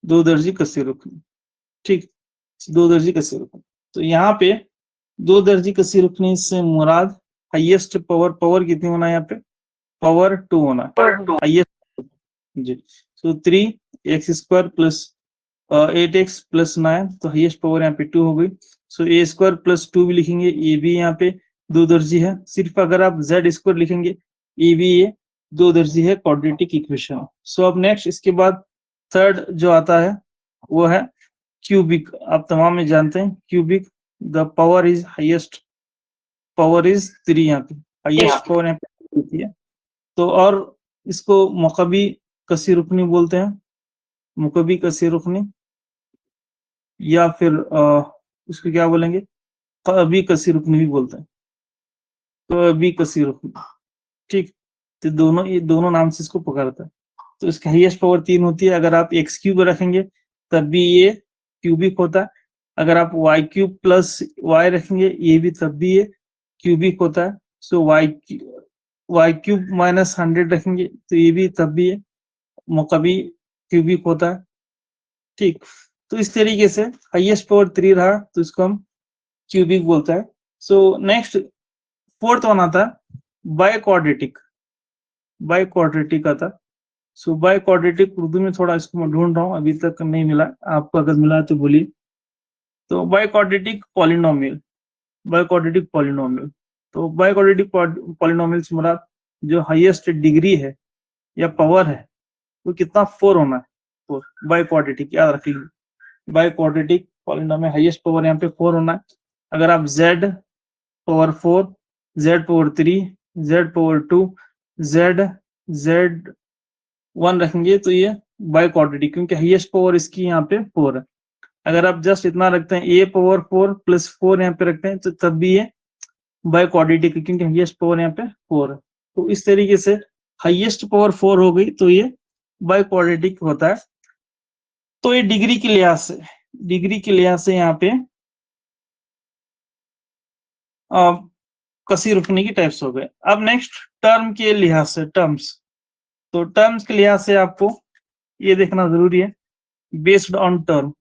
दो दर्जी कसीर रुकनी, ठीक, दो दर्जी कसीर रुकनी। तो यहाँ पे दो दर्जी कसीर रुकनी से मुराद हाईएस्ट पावर कितनी होना है? यहाँ पे पावर 2 होना है, हाईएस्ट जी। सो 3x² + 8x + 9, तो हाईएस्ट पावर यहाँ पे 2 हो गई। सो a² + 2 भी लिखेंगे, ये भी यहाँ पे दो दर्जी है। सिर्फ अगर आप z² लिखेंगे, ये भी ये दो दर्जी है, क्वाड्रेटिक इक्वेशन। सो अब नेक्स्ट इसके बाद थर्ड जो आता है वो है क्यूबिक। आप तमाम में जानते हैं cubic, the power is highest, power is 3, यहाँ पे हाईएस्ट पावर यहाँ पे होती है। तो और इसको मुकबी कसीर रुकनी बोलते हैं, मुकबी कसीर रुकनी, या फिर उसको क्या बोलेंगे, कबी कसीर रुकनी भी बोलते हैं, कबी कसीर रुकनी, ठीक। तो दोनों, ये दोनों नाम से इसको पकड़ता है। तो इसकी हाईएस्ट पावर 3 होती है। अगर आप x³ रखेंगे तब भी ये क्यूबिक होता है, अगर आप y³ + y रखेंगे ये भी तब भी ये क्यूबिक होता है। सो y³ - 100 रखेंगे तो ये भी तब भी ये मुकबी क्यूबिक होता है, ठीक। तो इस तरीके से हाईएस्ट पावर 3 रहा तो इसको हम क्यूबिक बोलता है। सो नेक्स्ट फोर्थ वन आता है बाय क्वाड्रेटिक, बाय क्वाड्रेटिक आता है। सो बाय क्वाड्रेटिक उर्दू में थोड़ा इसको मैं ढूंढ रहा हूँ, अभी तक नहीं मिला, आपको अगर मिला तो बोलिए। तो by quadratic polynomial, by quadratic polynomial. तो बाय क्वाड्रेटिक पॉलिनोमियल से मुराद जो हाईएस्ट डिग्री है या पावर है वो कितना 4 होना है, 4 बाय क्वाड्रेटिक, याद रख लीजिए। By quadratic polynomial highest power यहाँ पे 4 होना है। अगर आप z power 4, z power 3, z power 2, z1 रखेंगे तो ये बाय क्वाड्रेटिक, क्योंकि हाईएस्ट पावर इसकी यहाँ पे 4 है। अगर आप जस्ट इतना रखते हैं a पावर 4 + 4 यहाँ पे रखते हैं तो तब भी ये बाय क्वाड्रेटिक, क्योंकि हाईएस्ट पावर यहाँ पे 4 है। तो इस तरीके से हाईएस्ट पावर 4 हो गई तो ये बाय क्वाड्रेटिक होता है। तो ये डिग्री के लिहाज से यहाँ पे कसी रुकने की टाइप्स हो गए। अब नेक्स्ट टर्म के लिहाज से, टर्म्स, तो टर्म्स के लिहाज से आपको ये देखना जरूरी है, बेस्ड ऑन टर्म,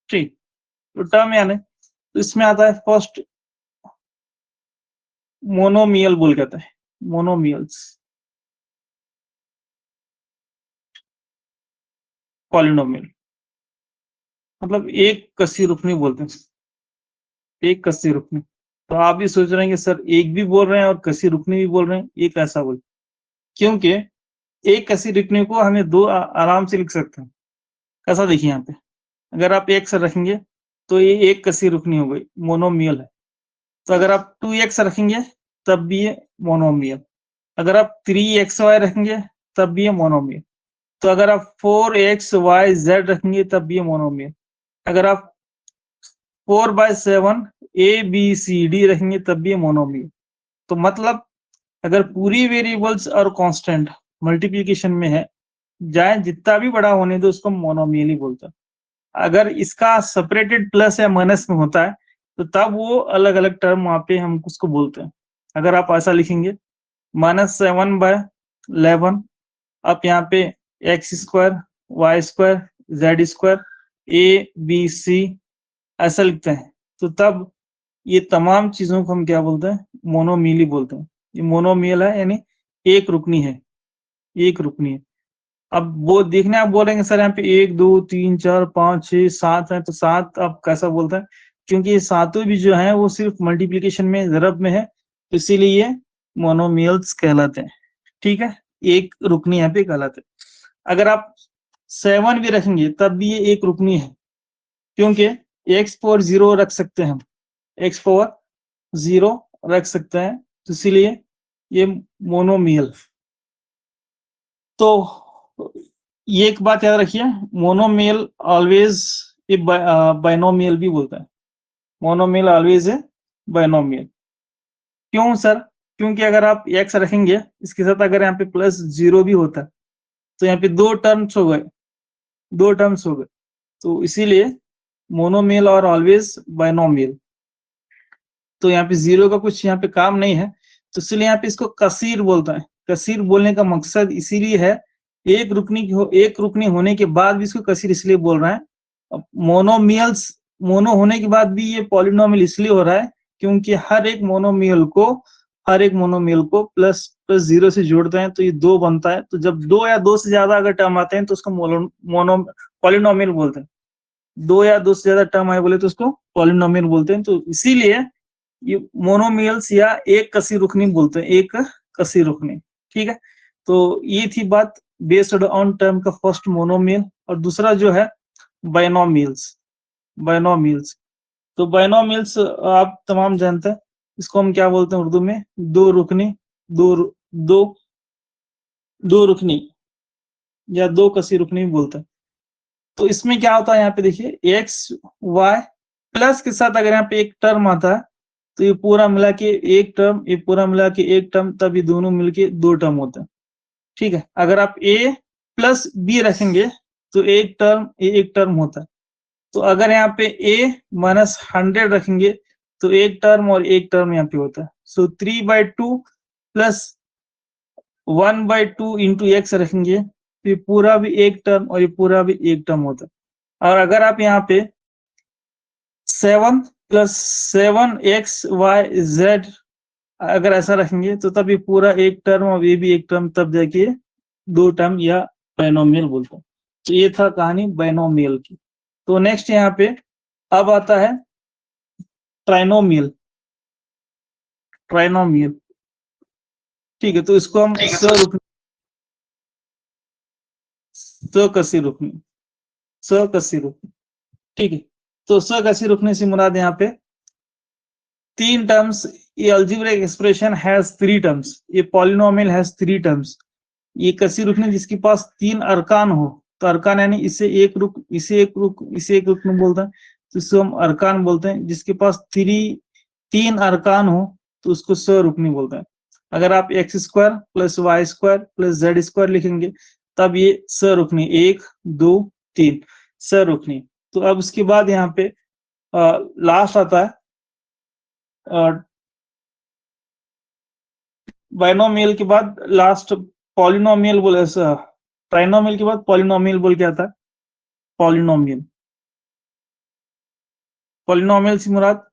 ठीक। तो टर्म यानी तो इसमें आता है फर्स्ट मोनोमियल बोल कहते हैं, मोनोमियल्स, पॉलिनोमियल, मतलब एक कसी रुकनी बोलते हैं, एक कसी रुकनी। तो आप भी सोच रहे हैं कि सर एक भी बोल रहे हैं और कसी रुकनी भी बोल रहे हैं, ये कैसा बोल, क्योंकि एक कसी रुकनी को हमें दो आराम से लिख सकते हैं। कैसा, देखिए यहाँ पे अगर आप एक से रखेंगे तो ये एक कसी रुकनी हो गई, मोनोमियल है। तो अगर आप 2x रखेंगे तब भी ये मोनोमियल, अगर आप 3xy रखेंगे तब भी ये मोनोमियल, तो अगर आप 4xyz रखेंगे तब भी ये मोनोमियल, अगर आप 4/7 ABCD रखेंगे तब भी ये मोनोमियल। तो मतलब अगर पूरी वेरिएबल्स और कांस्टेंट मल्टीप्लिकेशन में है, चाहे जितना भी बड़ा होने दो, उसको मोनोमियल ही बोलता है। अगर इसका सेपरेटेड प्लस या माइनस में होता है तो तब वो अलग अलग टर्म वहां पे हम उसको बोलते हैं। अगर आप ऐसा लिखेंगे -7/11, आप यहाँ पे x² y² z² ABC ऐसा लिखते हैं, तो तब ये तमाम चीजों को हम क्या बोलते हैं, मोनोमियल ही बोलते हैं। ये मोनोमियल है यानी एक रुकनी है, एक रुकनी है। अब वो देखने आप बोलेंगे सर यहाँ पे 1 2 3 4 5 6 7 है, तो 7 आप कैसा बोलते हैं, क्योंकि ये सातों भी जो है वो सिर्फ मल्टीप्लिकेशन में, ज़रब में है, तो इसीलिए ये मोनोमियल्स कहलाते हैं। ठीक है, एक रुकनी यहाँ पे कहलाते हैं। अगर आप 7 भी रखेंगे तब भी ये एक रुकनी है, क्योंकि x⁴ रख सकते हैं हम, x⁴ रख सकते हैं, तो इसीलिए ये मोनोमियल। तो ये एक बात याद रखिए, मोनोमियल ऑलवेज ए बाइनोमियल भी बोलता है, मोनोमियल ऑलवेज है बाइनोमियल। क्यों सर, क्योंकि अगर आप x रखेंगे इसके साथ अगर यहाँ पे +0 भी होता है तो यहाँ पे दो टर्म्स हो गए, तो इसीलिए मोनोमियल और ऑलवेज बाइनोमियल। तो यहाँ पे 0 का कुछ यहाँ पे काम नहीं है, तो इसलिए यहाँ पे इसको कसीर बोलता है। कसीर बोलने का मकसद इसीलिए है, एक रुकनी होने के बाद भी इसको कसीर इसलिए बोल रहे हैं। मोनोमियल्स, मोनो होने के बाद भी ये पॉलिनोमियल इसलिए हो रहा है क्योंकि हर एक मोनोमियल को +0 से जोड़ते हैं तो ये 2 बनता है। तो जब 2 या 2 से ज्यादा अगर टर्म आते हैं तो उसको पॉलिनोमियल बोलते हैं। 2 या 2 से ज्यादा टर्म आए बोले तो उसको पॉलिनोमियल बोलते हैं। तो इसीलिए ये मोनोमियल्स या एक कसी रुकनी बोलते हैं, एक कसी रुकनी। ठीक है, तो ये थी बात बेस्ड ऑन टर्म का फर्स्ट मोनोमियल। और दूसरा जो है बाइनोमियल्स। तो बाइनोमियल्स आप तमाम जानते हैं, इसको हम क्या बोलते हैं उर्दू में, दो रुकनी या दो कसी रुकनी बोलते हैं। तो इसमें क्या होता है, यहाँ पे देखिए एक्स वाई प्लस के साथ अगर यहाँ पे एक टर्म आता है तो ये पूरा मिला के एक टर्म, ये पूरा मिला के एक टर्म, तब ये दोनों मिलके 2 टर्म होते हैं। ठीक है, अगर आप a + b रखेंगे तो एक टर्म होता है। तो अगर यहाँ पे a - 100 रखेंगे तो एक टर्म और एक टर्म यहाँ पे होता है। सो 3/2 + 1/2 × x रखेंगे तो ये पूरा भी एक टर्म और ये पूरा भी एक टर्म होता है। और अगर आप यहाँ पे 7 + 7xyz अगर ऐसा रखेंगे तो तब ये पूरा एक टर्म और ये भी एक टर्म, तब जाके 2 टर्म या बाइनोमियल बोलते हैं। तो ये था कहानी बाइनोमियल की। तो नेक्स्ट यहाँ पे अब आता है ट्राइनोमियल। ठीक है, तो इसको हम सकसी रुकनी। ठीक है, तो सकसी रुकने से मुराद यहाँ पे 3 टर्म्स, ये अलजेब्रिक एक्सप्रेशन हैज 3 टर्म्स, ये पॉलिनोमियल हैज 3 टर्म्स। ये कसी रुकनी जिसके पास 3 अरकान हो, तो अरकान यानी इसे एक रुक, इसे एक रुक, इसे एक रुकन बोलता है, तो इसको हम अरकान बोलते हैं। जिसके पास तीन अरकान हो तो उसको स रुकनी बोलते हैं। अगर आप x square plus y square plus z square लिखेंगे तब ये स रुकनी, 1 2 3 स रुकनी। तो अब उसके बाद यहाँ पे लास्ट आता है बाइनोमियल के बाद लास्ट पॉलिनोमियल बोले, ट्राइनोमियल के बाद पॉलिनोमियल बोल के आता है। पॉलिनोमियल, पॉलिनोमियल से मुराद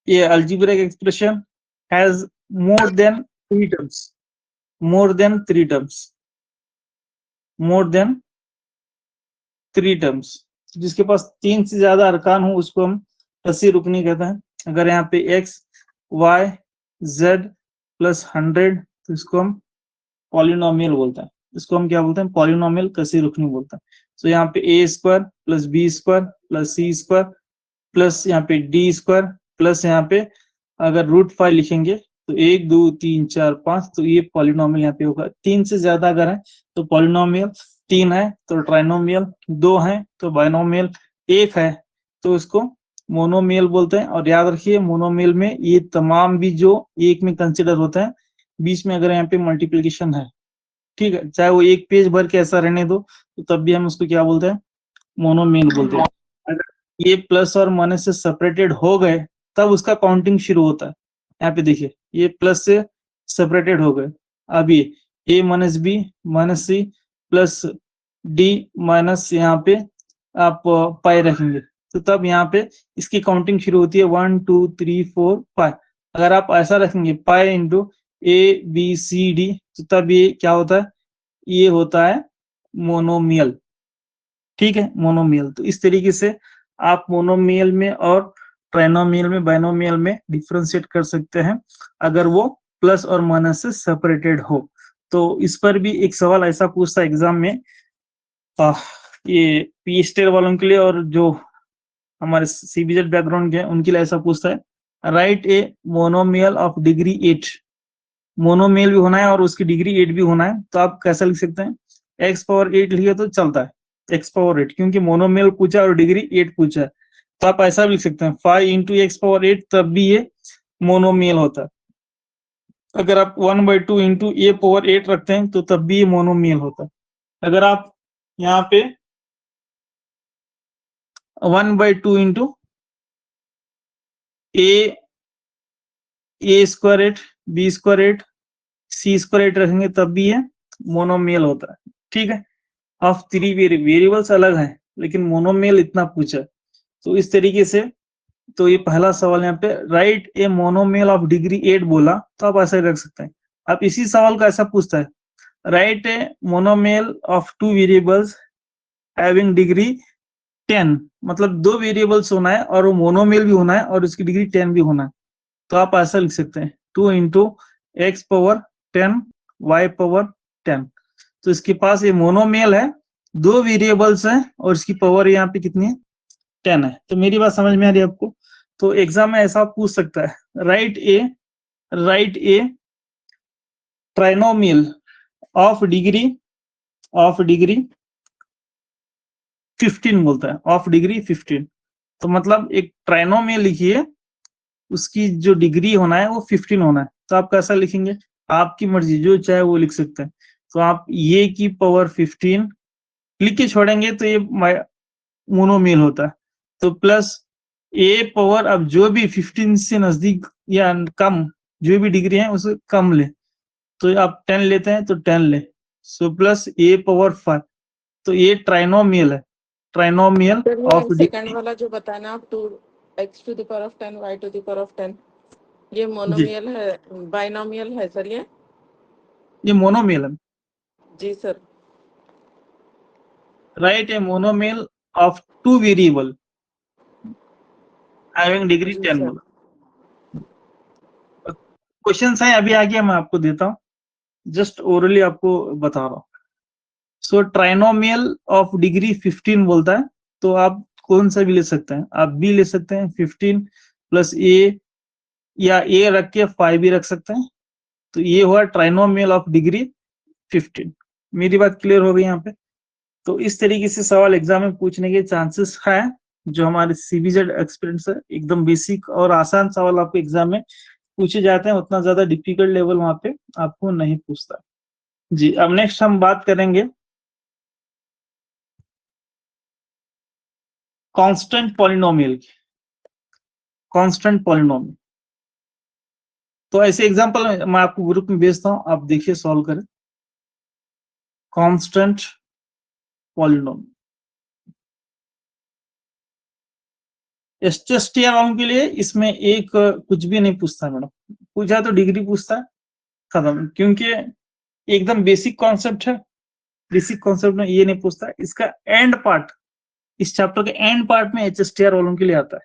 ये algebraic expression has more than 3 terms, more than 3 terms, more than 3 terms, जिसके पास 3 से ज्यादा अरकान हो उसको हम कसी रुकनी कहते हैं। अगर यहाँ पे एक्स वाई जेड प्लस 100 तो इसको हम पॉलिनोमियल बोलते हैं। इसको हम क्या बोलते हैं? पॉलिनोमियल कसी रुकनी बोलते हैं। तो यहाँ पे a square plus b square plus c square plus यहाँ पे डी स्क्वायर प्लस यहाँ पे अगर √5 लिखेंगे तो 1 2 3 4 5, तो ये पॉलिनोमियल यहाँ पे होगा। 3 से ज्यादा अगर है तो पॉलिनोमियल, 3 है तो ट्राइनोमियल, 2 है तो बाइनोमियल, 1 है तो इसको मोनोमियल बोलते हैं। और याद रखिए मोनोमियल में ये तमाम भी जो एक में कंसिडर होते हैं, बीच में अगर यहाँ पे मल्टीप्लीकेशन है, ठीक है, चाहे वो एक पेज भर के ऐसा रहने दो तो तब भी हम उसको क्या बोलते हैं? मोनोमियल बोलते हैं। अगर ये प्लस और माइनस से सेपरेटेड हो गए तब उसका काउंटिंग शुरू होता है। यहाँ पे देखिए ये प्लस से सेपरेटेड हो गए, अब ये a minus b minus c plus d minus यहाँ पे आप पाई रखेंगे तो तब यहाँ पे इसकी काउंटिंग शुरू होती है 1 2 3 4 5। अगर आप ऐसा रखेंगे pi into a b c d तो तब ये क्या होता है? ये होता है मोनोमियल, ठीक है, मोनोमियल। तो इस तरीके से आप मोनोमियल में और ट्राइनोमियल में बाइनोमियल में डिफरेंशिएट कर सकते हैं अगर वो प्लस और माइनस से सेपरेटेड हो। तो इस पर भी एक सवाल ऐसा पूछता है एग्जाम में, ये पीएचडी वालों के लिए और जो हमारे सीबीजेड बैकग्राउंड के उनके लिए ऐसा पूछता है, right a monomial of degree 8। Monomial भी होना है और उसकी डिग्री 8 भी होना है, तो आप कैसा लिख सकते हैं? x पावर 8 लिखे तो चलता है, x पावर 8, क्योंकि मोनोमियल पूछा और डिग्री 8 पूछा है, तो आप ऐसा भी लिख सकते हैं 5 इंटू x पावर 8, तब भी ये मोनोमियल होता है। अगर आप 1/2 इंटू a पावर 8 रखते हैं तो तब भी ये मोनोमियल होता है। अगर आप यहाँ पे 1/2 into a square 8 b square 8 c square 8 रखेंगे तब भी ये मोनोमियल होता है, ठीक है। ऑफ 3 वेरिएबल्स अलग हैं लेकिन मोनोमियल इतना पूछा है। तो इस तरीके से तो ये पहला सवाल यहाँ पे right a monomial of degree 8 बोला तो आप ऐसा रख सकते हैं। अब इसी सवाल का ऐसा पूछता है right a monomial of 2 variables having degree 10, मतलब 2 वेरिएबल्स होना है और वो मोनोमियल भी होना है और उसकी डिग्री 10 भी होना है, तो आप ऐसा लिख सकते हैं 2 into x power 10 y power 10। तो इसके पास ये मोनोमियल है, 2 वेरिएबल्स हैं और इसकी पावर यहाँ पे कितनी है? 10 है। तो मेरी बात समझ में आ रही है आपको? तो एग्जाम में ऐसा पूछ सकता है right A trinomial of degree 15 बोलता है, ऑफ डिग्री 15। तो मतलब एक ट्राइनोमियल लिखिए, उसकी जो डिग्री होना है वो 15 होना है, तो आप कैसा लिखेंगे? आपकी मर्जी, जो चाहे वो लिख सकते हैं। तो आप ये की पावर 15 लिख के छोड़ेंगे तो ये मोनोमियल होता है। तो प्लस ए पावर, अब जो भी 15 से नजदीक या कम जो भी डिग्री है उसे कम ले, तो आप 10 लेते हैं तो 10 ले, सो प्लस ए पावर 5, तो ये ट्राइनोमियल है, ट्राइनोमियल ऑफ सेकंड वाला जो बताना आप 2x to the power of 10 y to the power of 10, ये मोनोमियल है बाइनोमियल है सर? ये मोनोमियल है जी sir. Right a monomial of 2 variable having degree 10 बोला। क्वेश्चन है अभी आगे मैं आपको देता हूँ, जस्ट ओरली आपको बता रहा हूँ। सो ट्राइनोमियल ऑफ डिग्री 15 बोलता है, तो आप कौन सा भी ले सकते हैं, आप बी ले सकते हैं 15 प्लस ए, या ए रख के 5 भी रख सकते हैं, तो ये हुआ ट्राइनोमियल ऑफ डिग्री 15। मेरी बात क्लियर हो गई यहाँ पे? तो इस तरीके से सवाल एग्जाम में पूछने के चांसेस है। जो हमारे सीबीजेड एक्सपीरियंस है, एकदम बेसिक और आसान सवाल आपको एग्जाम में पूछे जाते हैं, उतना ज्यादा डिफिकल्ट लेवल वहां पे आपको नहीं पूछता। जी, अब नेक्स्ट हम बात करेंगे कांस्टेंट पॉलिनोमियल की। कांस्टेंट पॉलिनोमियल, तो ऐसे एग्जांपल मैं आपको ग्रुप में भेजता हूं, आप देखिए सॉल्व करें। कांस्टेंट पॉलिनोमियल एसटीआर के लिए इसमें एक कुछ भी नहीं पूछता मैडम, पूछा तो डिग्री पूछता है, खत्म। क्योंकि एकदम बेसिक कॉन्सेप्ट है, बेसिक कॉन्सेप्ट में ये नहीं पूछता। इसका एंड पार्ट, इस चैप्टर के एंड पार्ट में एचएसटीआर वालों के लिए आता है,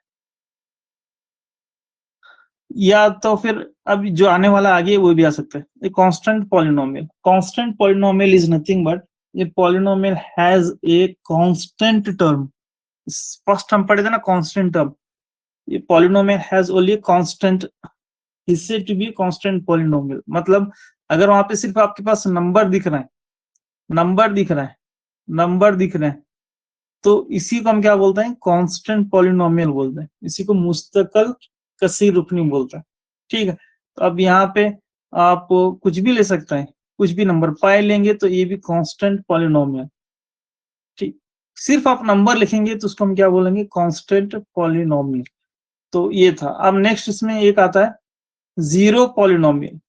या तो फिर अब जो आने वाला आगे वो भी आ सकता है। Constant polynomial, constant polynomial is nothing but ये polynomial has a constant term. First हम पढ़े थे ना कांस्टेंट टर्म, ये polynomial has only constant, is said to be constant polynomial. मतलब अगर वहां पे सिर्फ आपके पास नंबर दिख रहा है, नंबर दिख रहा है, नंबर दिख रहे हैं, तो इसी को हम क्या बोलते हैं, कांस्टेंट पॉलिनोमियल बोलते हैं। इसी को मुस्तकल कसीर रुकनी बोलता है। ठीक है, तो अब यहाँ पे आप कुछ भी ले सकते हैं, कुछ भी नंबर पाए लेंगे तो ये भी कांस्टेंट पॉलिनोमियल। ठीक, सिर्फ आप नंबर लिखेंगे तो उसको हम क्या बोलेंगे, कांस्टेंट पॉलिनोमियल। तो ये था। अब नेक्स्ट इसमें एक आता है जीरो पॉलिनोमियल।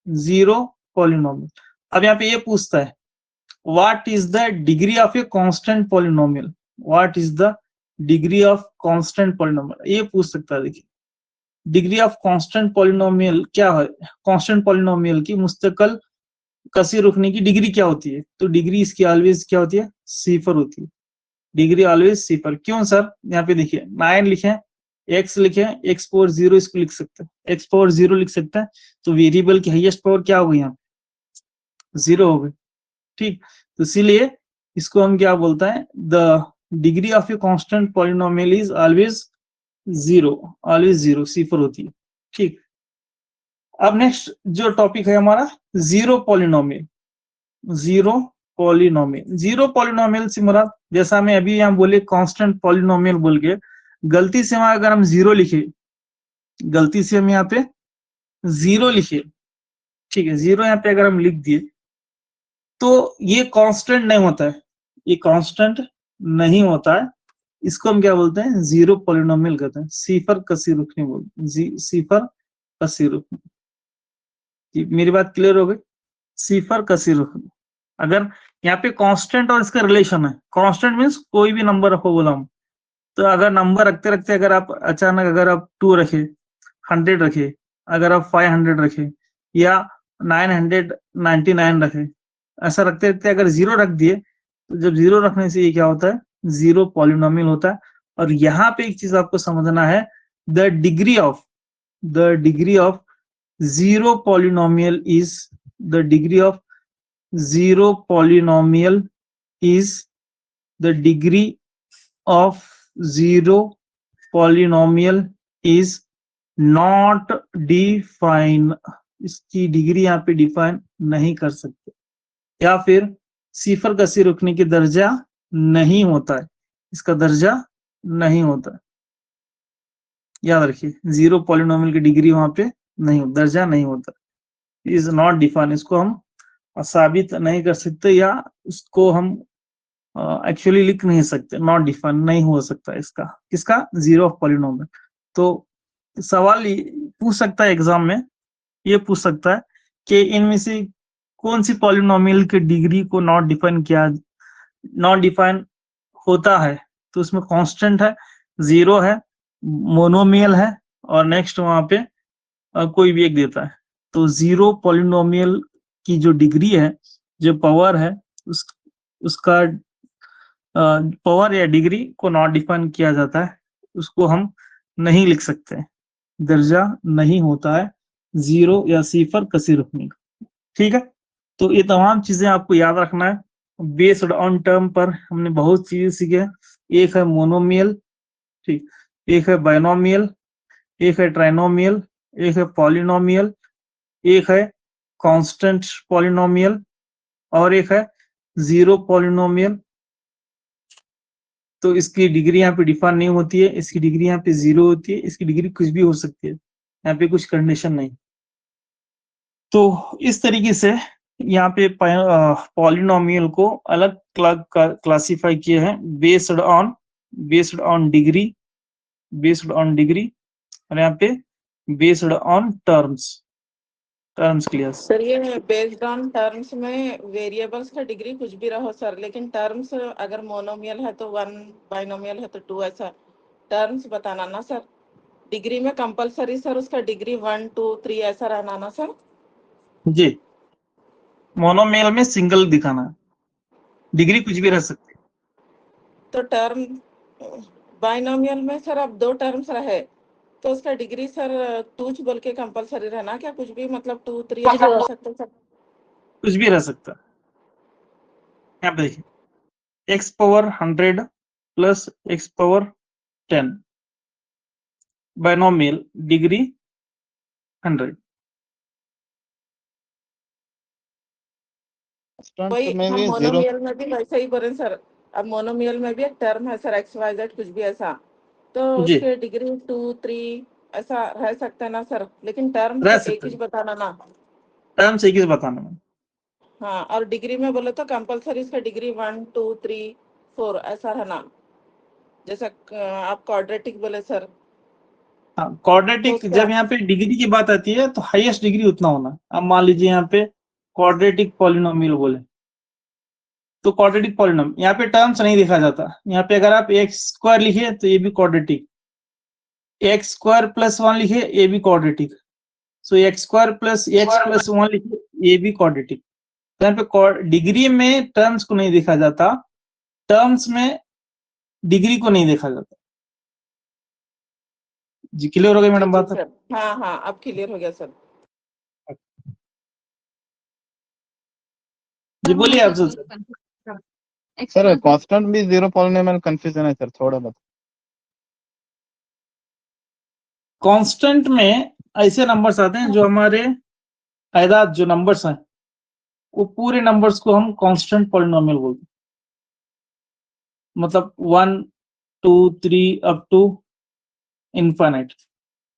जीरो पॉलिनोमियल, अब यहाँ पे ये पूछता है what is the degree of a constant polynomial, what is the degree of constant polynomial, ये पूछ सकता है। देखिए डिग्री ऑफ कांस्टेंट पॉलिनोमियल क्या है, कांस्टेंट पॉलिनोमियल की मुस्तकल कसी रुकने की डिग्री क्या होती है, तो डिग्री इसकी ऑलवेज क्या होती है, सिफर होती है। डिग्री ऑलवेज सिफर। क्यों सर, यहाँ पे देखिए 9 लिखे, x लिखे, x पावर 0 इसको लिख सकते हैं, x पावर 0 लिख सकते हैं, तो वेरिएबल की हाईएस्ट पावर क्या हो गई, यहाँ 0 हो गई। ठीक, तो इसीलिए इसको हम क्या बोलता है, the degree of a constant polynomial is always 0, always 0, सिफर होती है। ठीक, अब नेक्स्ट जो टॉपिक है हमारा zero polynomial. Zero polynomial, zero polynomial से मुराद, जैसा मैं अभी यहाँ बोले कांस्टेंट पॉलिनोमियल बोल के, गलती से वहां अगर हम 0 लिखे, गलती से हम यहाँ पे 0 लिखे, ठीक है, 0 यहाँ पे अगर हम लिख दिए तो ये कांस्टेंट नहीं होता है, ये कांस्टेंट नहीं होता है। इसको हम क्या बोलते हैं, जीरो पॉलिनोमियल कहते हैं। सिफर कसी रुकनी बोलते हैं, सिफर कसी रुकनी। मेरी बात क्लियर हो गई, सिफर कसी रुकनी। अगर यहाँ पे कांस्टेंट और इसका रिलेशन है, कांस्टेंट मीन्स कोई भी नंबर रखो बोला हम, तो अगर नंबर रखते रखते अगर आप अचानक अगर आप 2 रखे, 100 रखे, अगर आप 500 रखे या 999 रखे, ऐसा रखते रखते अगर 0 रख दिए, तो जब 0 रखने से ये क्या होता है, जीरो पॉलिनोमियल होता है। और यहाँ पे एक चीज आपको समझना है, the degree of zero polynomial is, the degree of zero polynomial is, the degree of zero polynomial is not define. इसकी डिग्री यहाँ पे डिफाइन नहीं कर सकते, या फिर सिफर कसी रुकने की दर्जा नहीं होता है, इसका दर्जा नहीं होता है। याद रखिए, जीरो पॉलिनोमियल की डिग्री वहां पे नहीं, दर्जा नहीं होता, इज नॉट डिफाइन। इसको हम साबित नहीं कर सकते, या उसको हम एक्चुअली लिख नहीं सकते, नॉट डिफाइन नहीं हो सकता इसका, किसका, जीरो ऑफ पॉलिनोमियल। तो सवाल पूछ सकता है एग्जाम में, ये पूछ सकता है कि इनमें से कौन सी पॉलिनोमियल की डिग्री को नॉट डिफाइन किया, नॉट डिफाइन होता है, तो उसमें कांस्टेंट है, 0 है, मोनोमियल है, और नेक्स्ट वहां पे कोई भी एक देता है। तो जीरो पॉलिनोमियल की जो डिग्री है, जो पावर है, उसका पावर या डिग्री को नॉट डिफाइन किया जाता है, उसको हम नहीं लिख सकते, दर्जा नहीं होता है जीरो या सिफर कसी रुकनी का। ठीक है, तो ये तमाम चीजें आपको याद रखना है। बेस्ड ऑन टर्म पर हमने बहुत चीजें सीखे। एक है मोनोमियल, ठीक, एक है बाइनोमियल, एक है ट्राइनोमियल, एक है पॉलिनोमियल, एक है कांस्टेंट पॉलिनोमियल, और एक है जीरो पॉलिनोमियल, तो इसकी डिग्री यहाँ पे डिफाइन नहीं होती है, इसकी डिग्री यहाँ पे 0 होती है, इसकी डिग्री कुछ भी हो सकती है, यहाँ पे कुछ कंडीशन नहीं। तो इस तरीके से यहाँ पे पॉलिनोमियल को अलग क्लासिफाई किए हैं बेस्ड ऑन डिग्री और यहाँ पे based on terms clear. Sir ये बेस्ड ऑन टर्म्स में वेरिएबल्स का डिग्री कुछ भी रहो सर, लेकिन टर्म्स अगर मोनोमियल है तो 1, बाइनोमियल है तो 2, ऐसा टर्म्स बताना ना सर। डिग्री में कंपलसरी सर उसका डिग्री 1, 2, 3 ऐसा रहना ना सर। जी, मोनोमियल में सिंगल दिखाना है, डिग्री कुछ भी रह सकती है। तो टर्म बाइनोमियल में सर अब 2 टर्म्स रहे तो उसका डिग्री सर 2 बोल के कंपलसरी रहना क्या? कुछ भी मतलब 2, 3 ऐसा हो सकता है सर? कुछ भी रह सकता है। यहाँ पे देखिए x power 100 plus x power 10 binomial degree 100। वही में हम भी 0 मोनोमियल में भी वैसे ही बोले सर। अब मोनोमियल में भी एक टर्म है सर XYZ कुछ भी ऐसा, तो जी। उसके डिग्री 2, 3 ऐसा रह सकता है ना सर, लेकिन टर्म रह एक सकता ही है, बताना ना। टर्म्स एक ही बताना है। हाँ, और डिग्री में बोले तो कंपलसरी इसका डिग्री 1, 2, 3, 4 ऐसा रहना। जैसा आप क्वाड्रेटिक बोले सर, हाँ, क्वाड्रेटिक तो उसका- जब यहाँ पे डिग्री की बात आती है तो हाईएस्ट डिग्री उतना होना। अब मान लीजिए यहाँ पे क्वाड्रेटिक पॉलिनोमियल बोले तो क्वाड्रेटिक पॉलिनोमियल यहाँ पे टर्म्स नहीं देखा जाता। यहाँ पे अगर आप एक्स स्क्वायर लिखिए तो ये भी क्वाड्रेटिक, एक्स स्क्वायर प्लस 1 लिखिए ये भी quadratic, so x square plus x plus 1 लिखिए ये भी क्वाड्रेटिक। तो यहाँ पे डिग्री में टर्म्स को नहीं देखा जाता, टर्म्स में डिग्री को नहीं देखा जाता। जी क्लियर हो गई मैडम बात? सर हाँ हाँ अब क्लियर हो गया सर। जी बोलिए आप सर। सर कांस्टेंट भी 0 पॉलिनोमियल कंफ्यूजन है सर, थोड़ा बता। कांस्टेंट में ऐसे नंबर्स आते हैं जो हमारे आयदाद जो नंबर्स हैं वो पूरे नंबर्स को हम कांस्टेंट पॉलिनोमियल बोलते हैं। मतलब 1, 2, 3 अप टू इनफाइनाइट।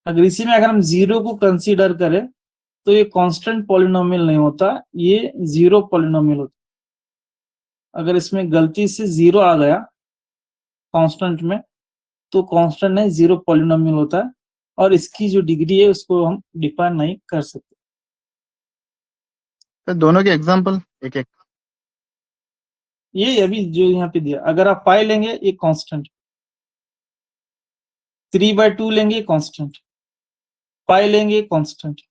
अगर इसी में अगर हम 0 को कंसीडर करें तो ये कांस्टेंट पॉलिनोमियल नहीं होता, ये 0 पॉलिनोमियल होता। अगर इसमें गलती से 0 आ गया कांस्टेंट में तो कांस्टेंट नहीं 0 पॉलिनोमियल होता है, और इसकी जो डिग्री है उसको हम डिफाइन नहीं कर सकते। सर दोनों के एग्जांपल एक एक। ये अभी जो यहाँ पे दिया, अगर आप 5 लेंगे ये कांस्टेंट, 3/2 लेंगे कांस्टेंट, 5 लेंगे कांस्टेंट।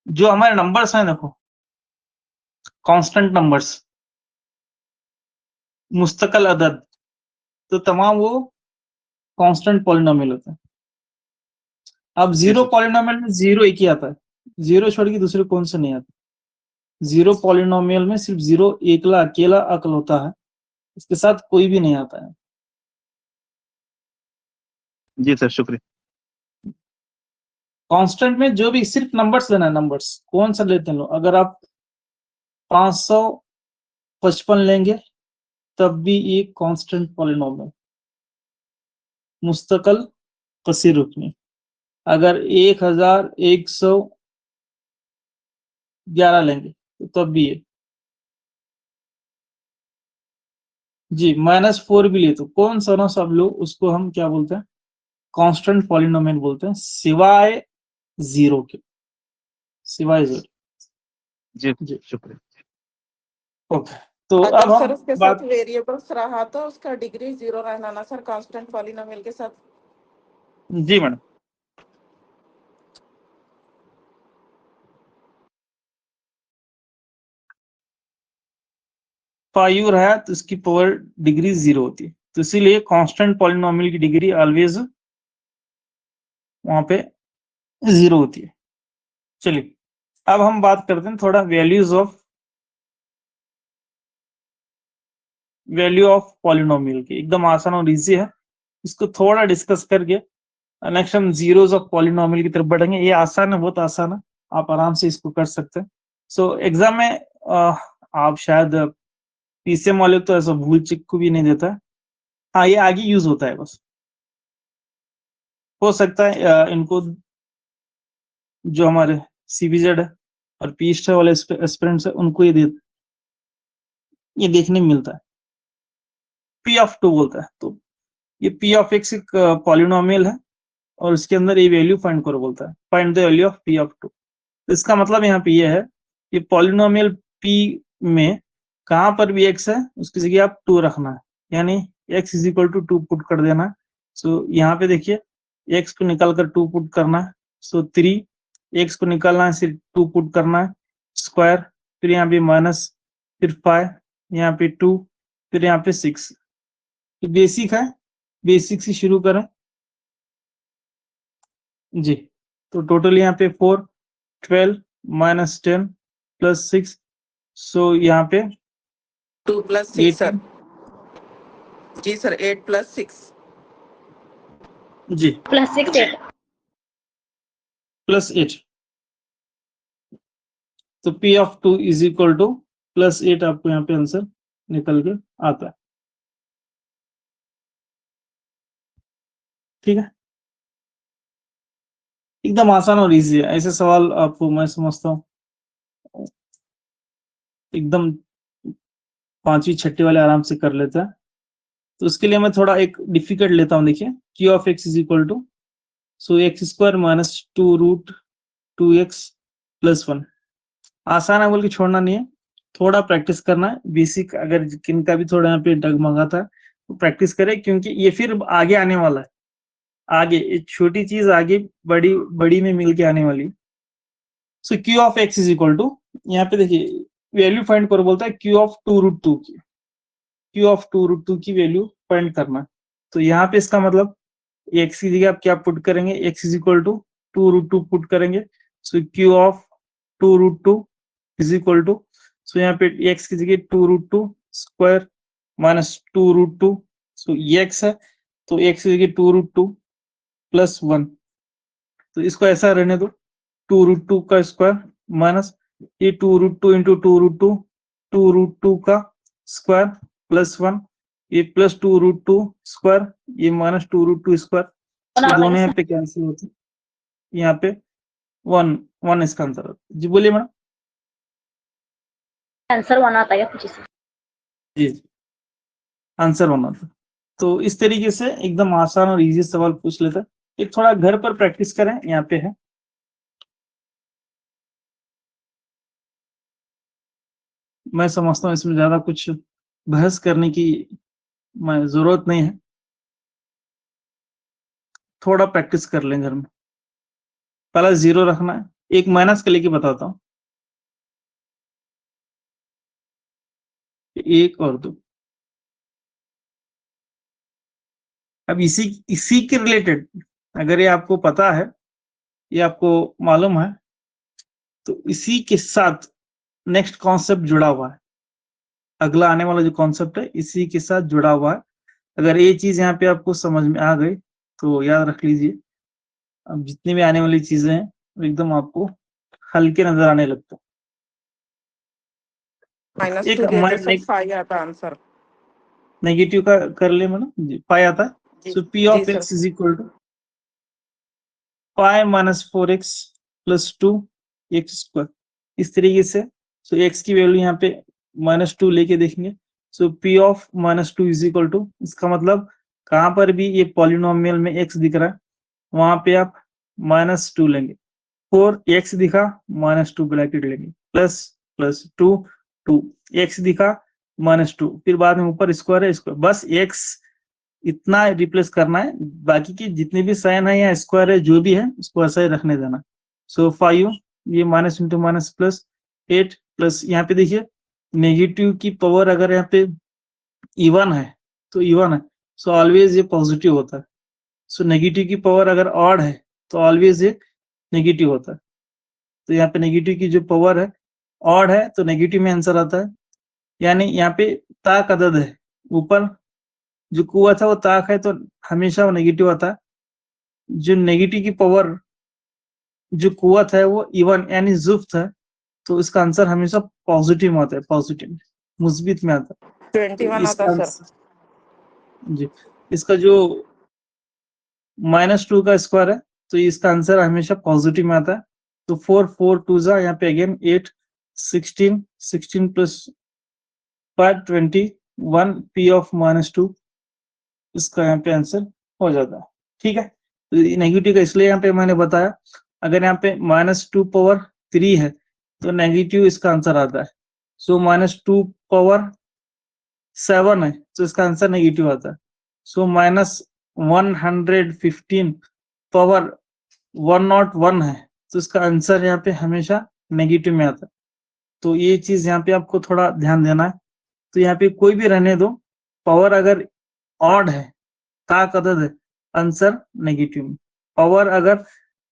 जो हमारे नंबर्स हैं देखो कांस्टेंट नंबर्स मुस्तकिल अदद, तो तमाम वो कांस्टेंट पॉलिनोमियल होते हैं। अब 0 पॉलिनोमियल में 0 एक ही आता है, 0 छोड़ के दूसरे कौन से नहीं आते। 0 पॉलिनोमियल में सिर्फ 0 एकला अकेला अकल होता है, इसके साथ कोई भी नहीं आता है। जी सर शुक्रिया। कांस्टेंट में जो भी सिर्फ नंबर्स लेना है, नंबर्स कौन सा लेते हैं लोग। अगर आप 555 लेंगे तब भी ये कांस्टेंट पॉलिनोमियल मुस्तकिल कसीर रुकनी। अगर 1111 लेंगे तो तब भी ये जी -4 भी ले तो कौन सा ना सब लोग उसको हम क्या बोलते हैं कांस्टेंट पॉलिनोमियल बोलते हैं, सिवाय 0 के, सिवाय 0। जी जी शुक्रिया। ओके, तो अगर अब सर हम उसके बात साथ वेरिएबल्स रहा तो उसका डिग्री 0 रहना ना सर, कांस्टेंट पॉलिनोमियल के साथ। जी मैडम। फाइव है तो इसकी पावर डिग्री 0 होती है, तो इसीलिए कांस्टेंट पॉलिनोमियल की डिग्री ऑलवेज वहां पे 0 होती है। चलिए अब हम बात करते हैं थोड़ा वैल्यू ऑफ पॉलिनोमियल की। एकदम आसान और इजी है, इसको थोड़ा डिस्कस करके नेक्स्ट हम जीरोस ऑफ पॉलिनोमियल की तरफ बढ़ेंगे। ये आसान है, बहुत आसान है, आप आराम से इसको कर सकते हैं। सो एग्जाम में आप शायद पीसीएम वाले तो ऐसा भूल चिक को भी नहीं देता है, हाँ ये आगे यूज होता है बस, हो सकता है इनको जो हमारे सीबीजेड है और पीएचडी वाले एस्पिरेंट्स है उनको ये देखने में मिलता है। पी ऑफ 2 बोलता है, तो ये पी ऑफ एक्स एक पॉलिनोमियल है और इसके अंदर ये वैल्यू फाइंड करो बोलता है, find the value of P of 2। तो इसका मतलब यहाँ पे ये है कि पॉलिनोमियल पी में कहाँ पर भी एक्स है उसकी जगह आप 2 रखना है, यानी x is equal to 2 put कर देना है। सो यहाँ पे देखिए x को निकाल कर 2 पुट करना है, सो 3, x को निकालना है सिर्फ 2 पुट करना है, स्क्वायर, फिर यहाँ पे माइनस, फिर 5, यहाँ पे 2, फिर यहाँ पे 6। बेसिक है, बेसिक से शुरू करें जी। तो टोटल यहाँ पे 4, 12 माइनस 10 प्लस 6, सो यहाँ पे 2 + 6 सर। जी सर, 8 + 6 जी +6 8 प्लस 8। तो P of 2 is equal to +8, आपको यहाँ पे आंसर निकल के आता है। ठीक है, एकदम आसान और इजी है। ऐसे सवाल आपको मैं समझता हूँ एकदम 5वीं 6वीं वाले आराम से कर लेते हैं। तो उसके लिए मैं थोड़ा एक डिफिकल्ट लेता हूँ। देखिए Q of x is equal to x² - 2√2x + 1। आसान है बोल के छोड़ना नहीं है, थोड़ा प्रैक्टिस करना है। बेसिक अगर किनका भी थोड़ा यहाँ पे डगमगाता है तो प्रैक्टिस करें, क्योंकि ये फिर आगे आने वाला है। आगे एक छोटी चीज आगे बड़ी में मिलके आने वाली। So Q of x is equal to, यहाँ पे देखिए वैल्यू फाइंड करो बोलता है Q ऑफ 2√2 की। Q ऑफ 2√2 की वैल्यू फाइंड करना। तो यहाँ पे इसका मतलब x की जगह आप क्या पुट करेंगे, x is equal to 2√2 put करेंगे। So Q of 2√2 is equal to, so यहाँ पे x की जगह 2√2 स्क्वायर माइनस 2√2, सो ये x है, तो x की जगह 2√2 + 1। तो इसको ऐसा रहने दो, 2√2 का स्क्वायर माइनस ये 2√2 इंटू 2√2, 2√2 का स्क्वायर + 1, ये प्लस 2√2 स्क्वायर, ये माइनस 2√2 स्क्वायर। तो दोनों यहाँ पे कैंसिल होते हैं, यहाँ पे 1 इसका आंसर होता है। जी बोलिए मैडम। आंसर 1 आता है कुछ इसे। जी आंसर 1 आता है। तो इस तरीके से एकदम आसान और इजी सवाल पूछ लेता है। एक थोड़ा घर पर प्रैक्टिस करें, यहाँ पे है। मैं समझता हूँ इसमें ज्यादा कुछ बहस करने की जरूरत नहीं है, थोड़ा प्रैक्टिस कर लें घर में। पहला 0 रखना है, एक माइनस के लेके बताता हूँ, 1 और 2। अब इसी के रिलेटेड अगर ये आपको पता है, ये आपको मालूम है, तो इसी के साथ नेक्स्ट कॉन्सेप्ट जुड़ा हुआ है। अगला आने वाला जो कॉन्सेप्ट है इसी के साथ जुड़ा हुआ है। अगर ये चीज यहाँ पे आपको समझ में आ गई तो याद रख लीजिए, अब जितनी भी आने वाली चीजें हैं वो एकदम आपको हल्के नजर आने लगता है। -2 देते सर, 5 आता आंसर। नेगेटिव का कर ले मैडम जी, 5 आता है। सो P ऑफ जी x is equal to 5 - 4x + 2x²। इस तरीके से सो x की वैल्यू यहाँ पे -2 लेके देखेंगे। So P of -2 is equal to, इसका मतलब कहाँ पर भी ये पॉलिनोमियल में x दिख रहा है वहां पे आप -2 लेंगे। 4x दिखा -2 ब्रैकेट लेंगे, प्लस 2 x दिखा -2, फिर बाद में ऊपर स्क्वायर है, स्क्वायर, बस x इतना रिप्लेस करना है। बाकी की जितने भी साइन है या स्क्वायर है जो भी है उसको ऐसा ही रखने देना। सो 5 ये minus into minus plus 8 plus यहाँ पे देखिए नेगेटिव की पावर अगर यहाँ पे इवन है तो इवन है, सो ऑलवेज ये पॉजिटिव होता है। सो नेगेटिव की पावर अगर ऑड है तो ऑलवेज ये नेगेटिव होता है। तो यहाँ पे नेगेटिव की जो पावर है ऑड है तो नेगेटिव में आंसर आता है, यानी यहाँ पे ताक अदद है, ऊपर जो कुव्वत है वो ताक है तो हमेशा वो नेगेटिव आता है। जो नेगेटिव की पावर जो कुव्वत है वो इवन यानी जुफ्त है, तो इसका आंसर हमेशा पॉजिटिव में आता है, पॉजिटिव मुस्बित में आता है। 21 आता सर। जी, इसका जो -2 का स्क्वायर है तो इसका आंसर हमेशा पॉजिटिव में आता है। तो 4 4 2 जा यहाँ पे अगेन 8 16 16 प्लस 5 21 p ऑफ -2 इसका यहाँ पे आंसर हो जाता है। ठीक है, तो नेगेटिव का इसलिए यहाँ पे मैंने बताया, अगर यहाँ पे -2 पावर 3 है तो नेगेटिव इसका आंसर आता है। सो -2 पावर 7 है तो इसका आंसर नेगेटिव आता है। सो -115 पावर 101 है तो इसका आंसर यहाँ पे हमेशा नेगेटिव में आता है। तो ये चीज यहाँ पे आपको थोड़ा ध्यान देना है। तो यहाँ पे कोई भी रहने दो, पावर अगर ऑड है, ताक अदद है, आंसर नेगेटिव में। पावर अगर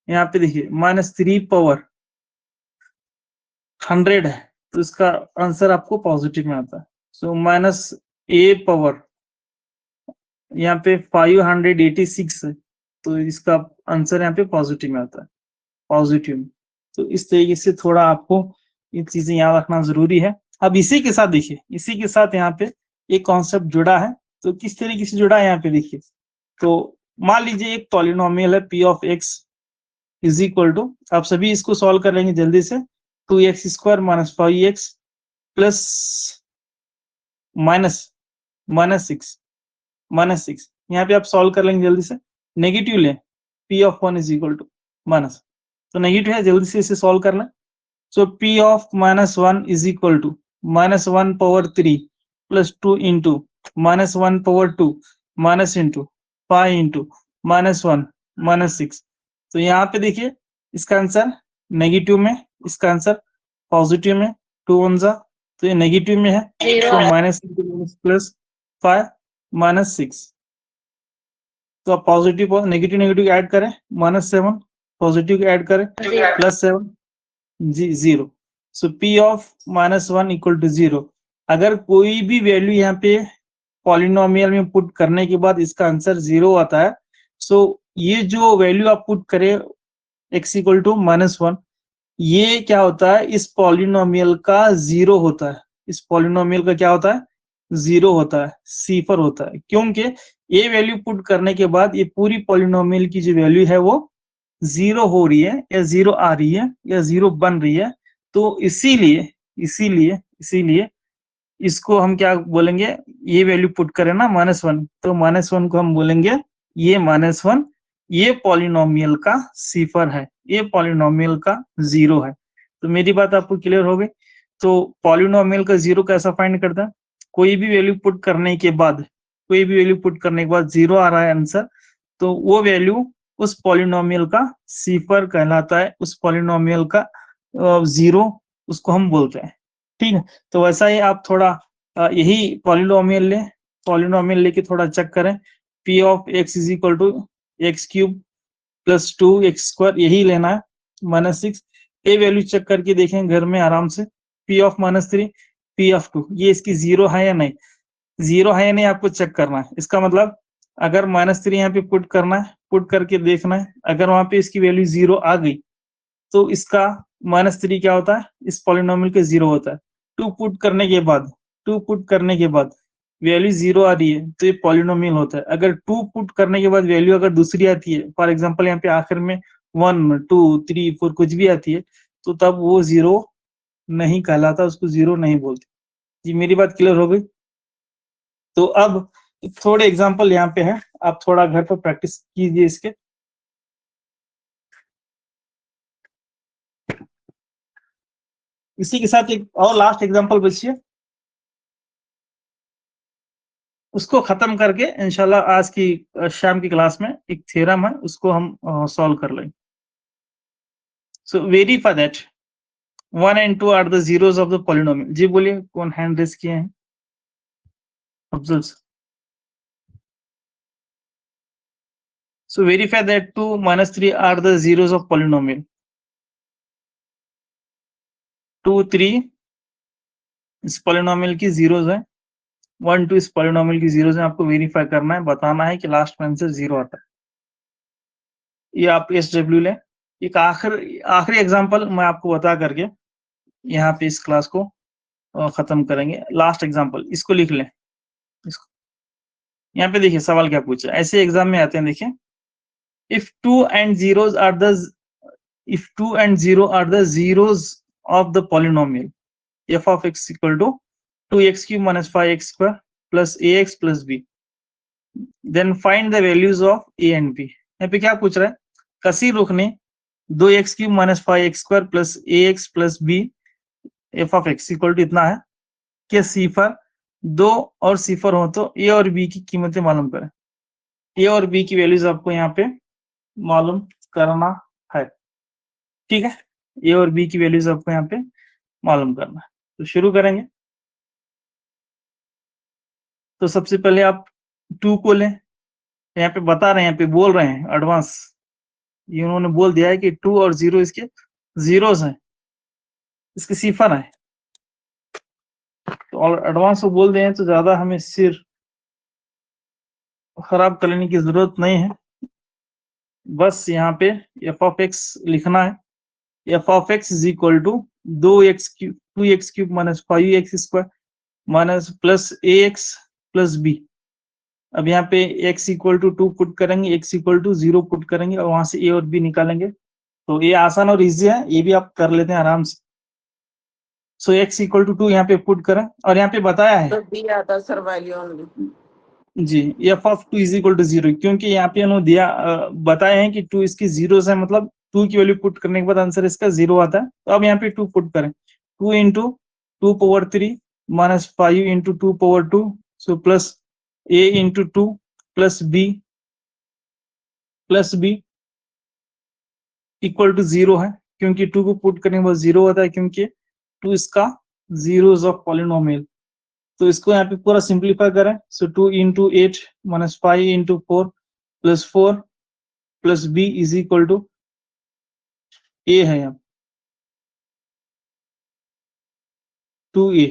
यहाँ पे देखिए -3 पावर 100 है तो इसका आंसर आपको पॉजिटिव में आता है। सो -a पावर यहाँ पे 586 है तो इसका आंसर यहाँ पे पॉजिटिव में आता है, पॉजिटिव में। तो इस तरीके से थोड़ा आपको ये चीजें याद रखना जरूरी है। अब इसी के साथ देखिए, इसी के साथ यहाँ पे एक कॉन्सेप्ट जुड़ा है। तो किस तरीके से जुड़ा है यहाँ पे देखिए, तो मान लीजिए एक पॉलिनोमियल है p of x is equal to, आप सभी इसको सॉल्व कर लेंगे जल्दी से, 2x square minus 5x plus -6 यहाँ पे आप सॉल्व कर लेंगे जल्दी से। नेगेटिव लें, p of 1 is equal to minus, तो नेगेटिव है, जल्दी से इसे सॉल्व करना। So p of -1 is equal to -1 power 3 plus 2 into -1 power 2 minus into 5 into -1 -6। तो यहाँ पे देखिए इसका आंसर नेगेटिव में, इसका आंसर पॉजिटिव में, 2 1 जा तो ये नेगेटिव में है, तो माइनस प्लस 5 -6। तो आप पॉजिटिव नेगेटिव नेगेटिव ऐड करें, -7 पॉजिटिव ऐड करें +7 जी 0। सो p ऑफ -1 इक्वल टू 0। अगर कोई भी वैल्यू यहाँ पे पॉलिनोमियल में पुट करने के बाद इसका आंसर 0 आता है, सो ये जो वैल्यू आप पुट करें x इक्वल टू -1, ये क्या होता है, इस पॉलिनोमियल का 0 होता है। इस पॉलिनोमियल का क्या होता है, 0 होता है, सिफर होता है, क्योंकि ये वैल्यू पुट करने के बाद ये पूरी पॉलिनोमियल की जो वैल्यू है वो 0 हो रही है या 0 आ रही है या 0 बन रही है। तो इसीलिए इसको हम क्या बोलेंगे, ये वैल्यू पुट करें ना -1, तो -1 को हम बोलेंगे ये -1 ये पॉलिनोमियल का सिफर है, ये पॉलिनोमियल का 0 है। तो मेरी बात आपको क्लियर हो गई। तो पॉलिनोमियल का 0 कैसा फाइंड करता है, कोई भी वैल्यू पुट करने के बाद 0 आ रहा है आंसर, तो वो वैल्यू उस पॉलिनोमियल का सिफर कहलाता है, उस पॉलिनोमियल का 0 उसको हम बोलते हैं। ठीक है, तो वैसा ही आप थोड़ा यही पॉलिनोमियल लेके थोड़ा चेक करें। p of x is equal to x³ plus 2x square, यही लेना है, -6। ये वैल्यू चेक करके देखें घर में आराम से। p ऑफ -3 p ऑफ 2, ये इसकी 0 है या नहीं, 0 है या नहीं आपको चेक करना है। इसका मतलब अगर -3 यहाँ पे पुट करना है, पुट करके देखना है, अगर वहां पे इसकी वैल्यू 0 आ गई तो इसका -3 क्या होता है, इस पॉलिनोमियल के 0 होता है। 2 पुट करने के बाद वैल्यू 0 आ रही है तो ये पॉलिनोमियल होता है। अगर 2 पुट करने के बाद वैल्यू अगर दूसरी आती है, फॉर एग्जांपल यहाँ पे आखिर में 1 2 3 4 कुछ भी आती है, तो तब वो 0 नहीं कहलाता, उसको 0 नहीं बोलते। जी मेरी बात क्लियर हो गई। तो अब थोड़े एग्जांपल यहाँ पे है, आप थोड़ा घर पर प्रैक्टिस कीजिए इसके। इसी के साथ एक और लास्ट एग्जांपल बचिए, उसको खत्म करके इंशाल्लाह आज की शाम की क्लास में एक थ्योरम है उसको हम सॉल्व कर लेंगे। So verify that 1 and 2 are the zeros of the polynomial. जी बोलिए, कौन हैंड रेस किए हैं? Afzal. So verify that 2 - 3 are the zeros of polynomial. 2 3 इस पॉलिनोमियल की जीरोस है, 1 2 इस पॉलिनोमियल की जीरोस है। आपको वेरीफाई करना है, बताना है कि लास्ट में आंसर 0 आता है। ये आप SW लें। एक आखिरी एग्जांपल मैं आपको बता करके यहाँ पे इस क्लास को खत्म करेंगे। लास्ट एग्जांपल इसको लिख लें, इसको यहाँ पे देखिए सवाल क्या पूछा, ऐसे एग्जाम में आते हैं, देखिए if 2 and 0 are the zeros of the polynomial f of x equal to 2x cube minus 5x square plus ax plus b, then find the values of a and b। यहाँ पे क्या पूछ रहा है, कसी रोकने 2x cube minus 5x square plus ax plus b f of x equal to इतना है कि सिफर 2 और सिफर हो तो a और b की कीमतें मालूम करें। a और b की वैल्यूज आपको यहाँ पे मालूम करना है, ठीक है। a और b की वैल्यूज आपको यहाँ पे मालूम करना है, तो शुरू करेंगे। तो सबसे पहले आप 2 को लें, यहाँ पे बता रहे हैं, यहाँ पे बोल रहे हैं एडवांस, ये उन्होंने बोल दिया है कि 2 और 0 इसके जीरोस हैं, इसके सिफर हैं, तो और एडवांस को बोल दें तो ज्यादा हमें सिर खराब करने की जरूरत नहीं है। बस यहाँ पे f of x लिखना है, f of x is equal to 2x cube minus 5x square minus plus ax plus b। अब यहाँ पे x इक्वल टू 2 पुट करेंगे, x इक्वल टू 0 पुट करेंगे और वहां से a और b निकालेंगे। तो ये आसान और इजी है, ये भी आप कर लेते हैं आराम से। सो x इक्वल टू 2 यहाँ पे पुट करें और यहाँ पे बताया है तो बी आता सर वैल्यू ओनली जी f of 2 is equal to 0, क्योंकि यहाँ पे उन्होंने दिया बताया है कि 2 इसकी जीरोस है, मतलब 2 की वैल्यू पुट करने के बाद आंसर इसका 0 आता है। तो अब यहाँ पे 2 पुट करें, 2 into 2 power 3 minus 5 into 2 power 2, so plus a into 2 plus b equal to 0 है, क्योंकि 2 को पुट करने के बाद 0 आता है, क्योंकि 2 इसका जीरोस ऑफ पॉलिनोमियल। तो इसको यहाँ पे पूरा सिंप्लीफाई करें, so 2 into 8 minus 5 into 4 plus b is equal to a है यहाँ 2a।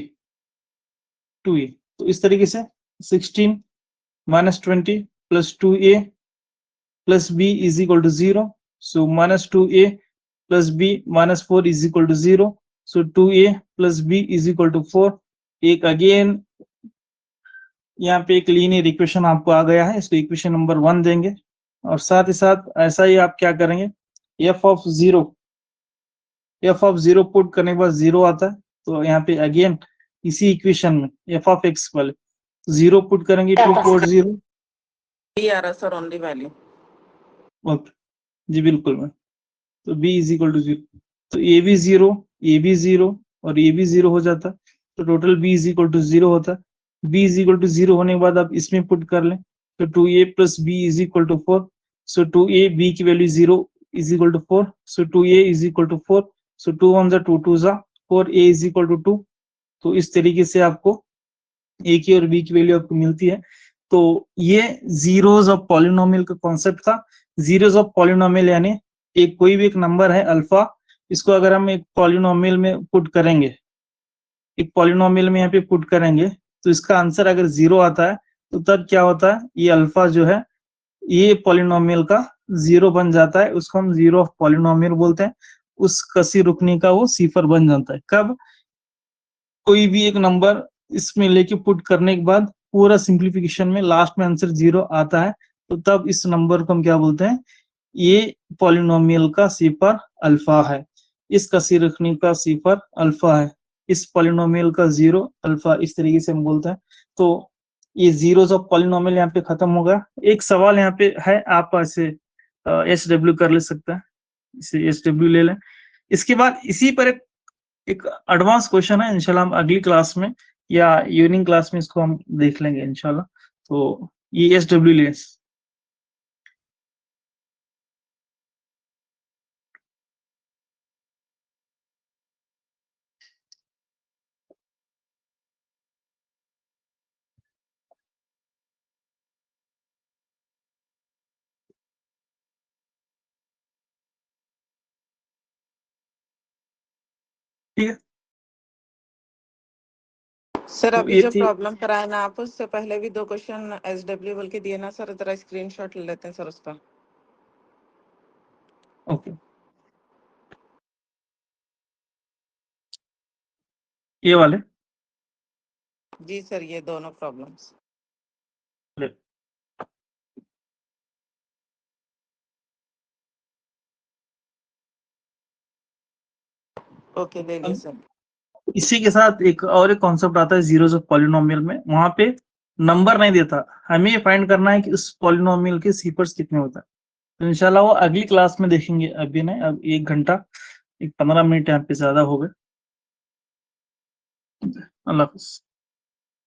तो इस तरीके से 16 minus 20 plus 2a plus b is equal to 0, so minus 2a plus b minus 4 is equal to 0, so 2a plus b is equal to 4। एक again यहाँ पे एक लीनियर इक्वेशन आपको आ गया है, इसको इक्वेशन नंबर 1 देंगे और साथ ही साथ ऐसा ही आप क्या करेंगे, f of 0 पुट करने के बाद 0 आता है, तो यहाँ पे अगेन इसी इक्वेशन में f of x वाले 0 पुट करेंगे, 2 पोर्ट 0 बी आ रहा सर ओनली वैल्यू। ओके जी बिल्कुल मैम। तो b इज इक्वल टू 0, तो a भी 0 और a भी 0 हो जाता है, तो total b is equal to 0 होता है। b इज इक्वल टू 0 होने के बाद आप इसमें पुट कर लें, तो 2a plus b is equal to 4, so 2a b की value 0 is equal to 4, so 2a is equal to 4, so 2 1 जा 2 2 जा 4, a इज इक्वल टू 2। तो इस तरीके से आपको a की और b की वैल्यू आपको मिलती है। तो ये जीरोस ऑफ पॉलिनोमियल का कॉन्सेप्ट था। जीरोस ऑफ पॉलिनोमियल यानी एक कोई भी एक नंबर है अल्फा, इसको अगर हम एक पॉलिनोमियल में पुट करेंगे, एक पॉलिनोमियल में यहाँ पे पुट करेंगे, तो इसका आंसर अगर 0 आता है तो तब क्या होता है, ये अल्फा जो है ये पॉलिनोमियल का 0 बन जाता है, उसको हम जीरो ऑफ पॉलिनोमियल बोलते हैं। उस कसी रुकने का वो सिफर बन जाता है। कब कोई भी एक नंबर इसमें लेके पुट करने के बाद पूरा सिंप्लीफिकेशन में लास्ट में आंसर 0 आता है, तो तब इस नंबर को हम क्या बोलते हैं, ये पॉलिनोमियल का सिफर अल्फा है, इस कसी रुकने का सिफर अल्फा है, इस पॉलिनोमियल का 0 अल्फा, इस तरीके से हम बोलते हैं। तो ये जीरोस ऑफ पॉलिनोमियल यहाँ पे खत्म होगा। एक सवाल यहाँ पे है, आप ऐसे SW कर ले सकते हैं, इसे SW ले लें। इसके बाद इसी पर एक एडवांस क्वेश्चन है, इंशाल्लाह हम अगली क्लास में या इवनिंग क्लास में इसको हम देख लेंगे इंशाल्लाह। तो ये SW ले ठीक है। सर तो अभी ये जो थी प्रॉब्लम कराया ना आप, उससे पहले भी 2 क्वेश्चन SW बोल के दिए ना सर, जरा स्क्रीनशॉट ले लेते हैं सर उसका। ओके, ये वाले जी सर, ये दोनों प्रॉब्लम्स। ओके ले लिया सर। इसी के साथ एक और एक कॉन्सेप्ट आता है जीरोस ऑफ पॉलिनोमियल में, वहां पे नंबर नहीं देता, हमें ये फाइंड करना है कि उस पॉलिनोमियल के सीपर्स कितने होता है। तो इंशाल्लाह वो अगली क्लास में देखेंगे, अभी नहीं, अब 1 घंटा 15 मिनट यहाँ पे ज्यादा हो गए। अल्लाह हाफिज।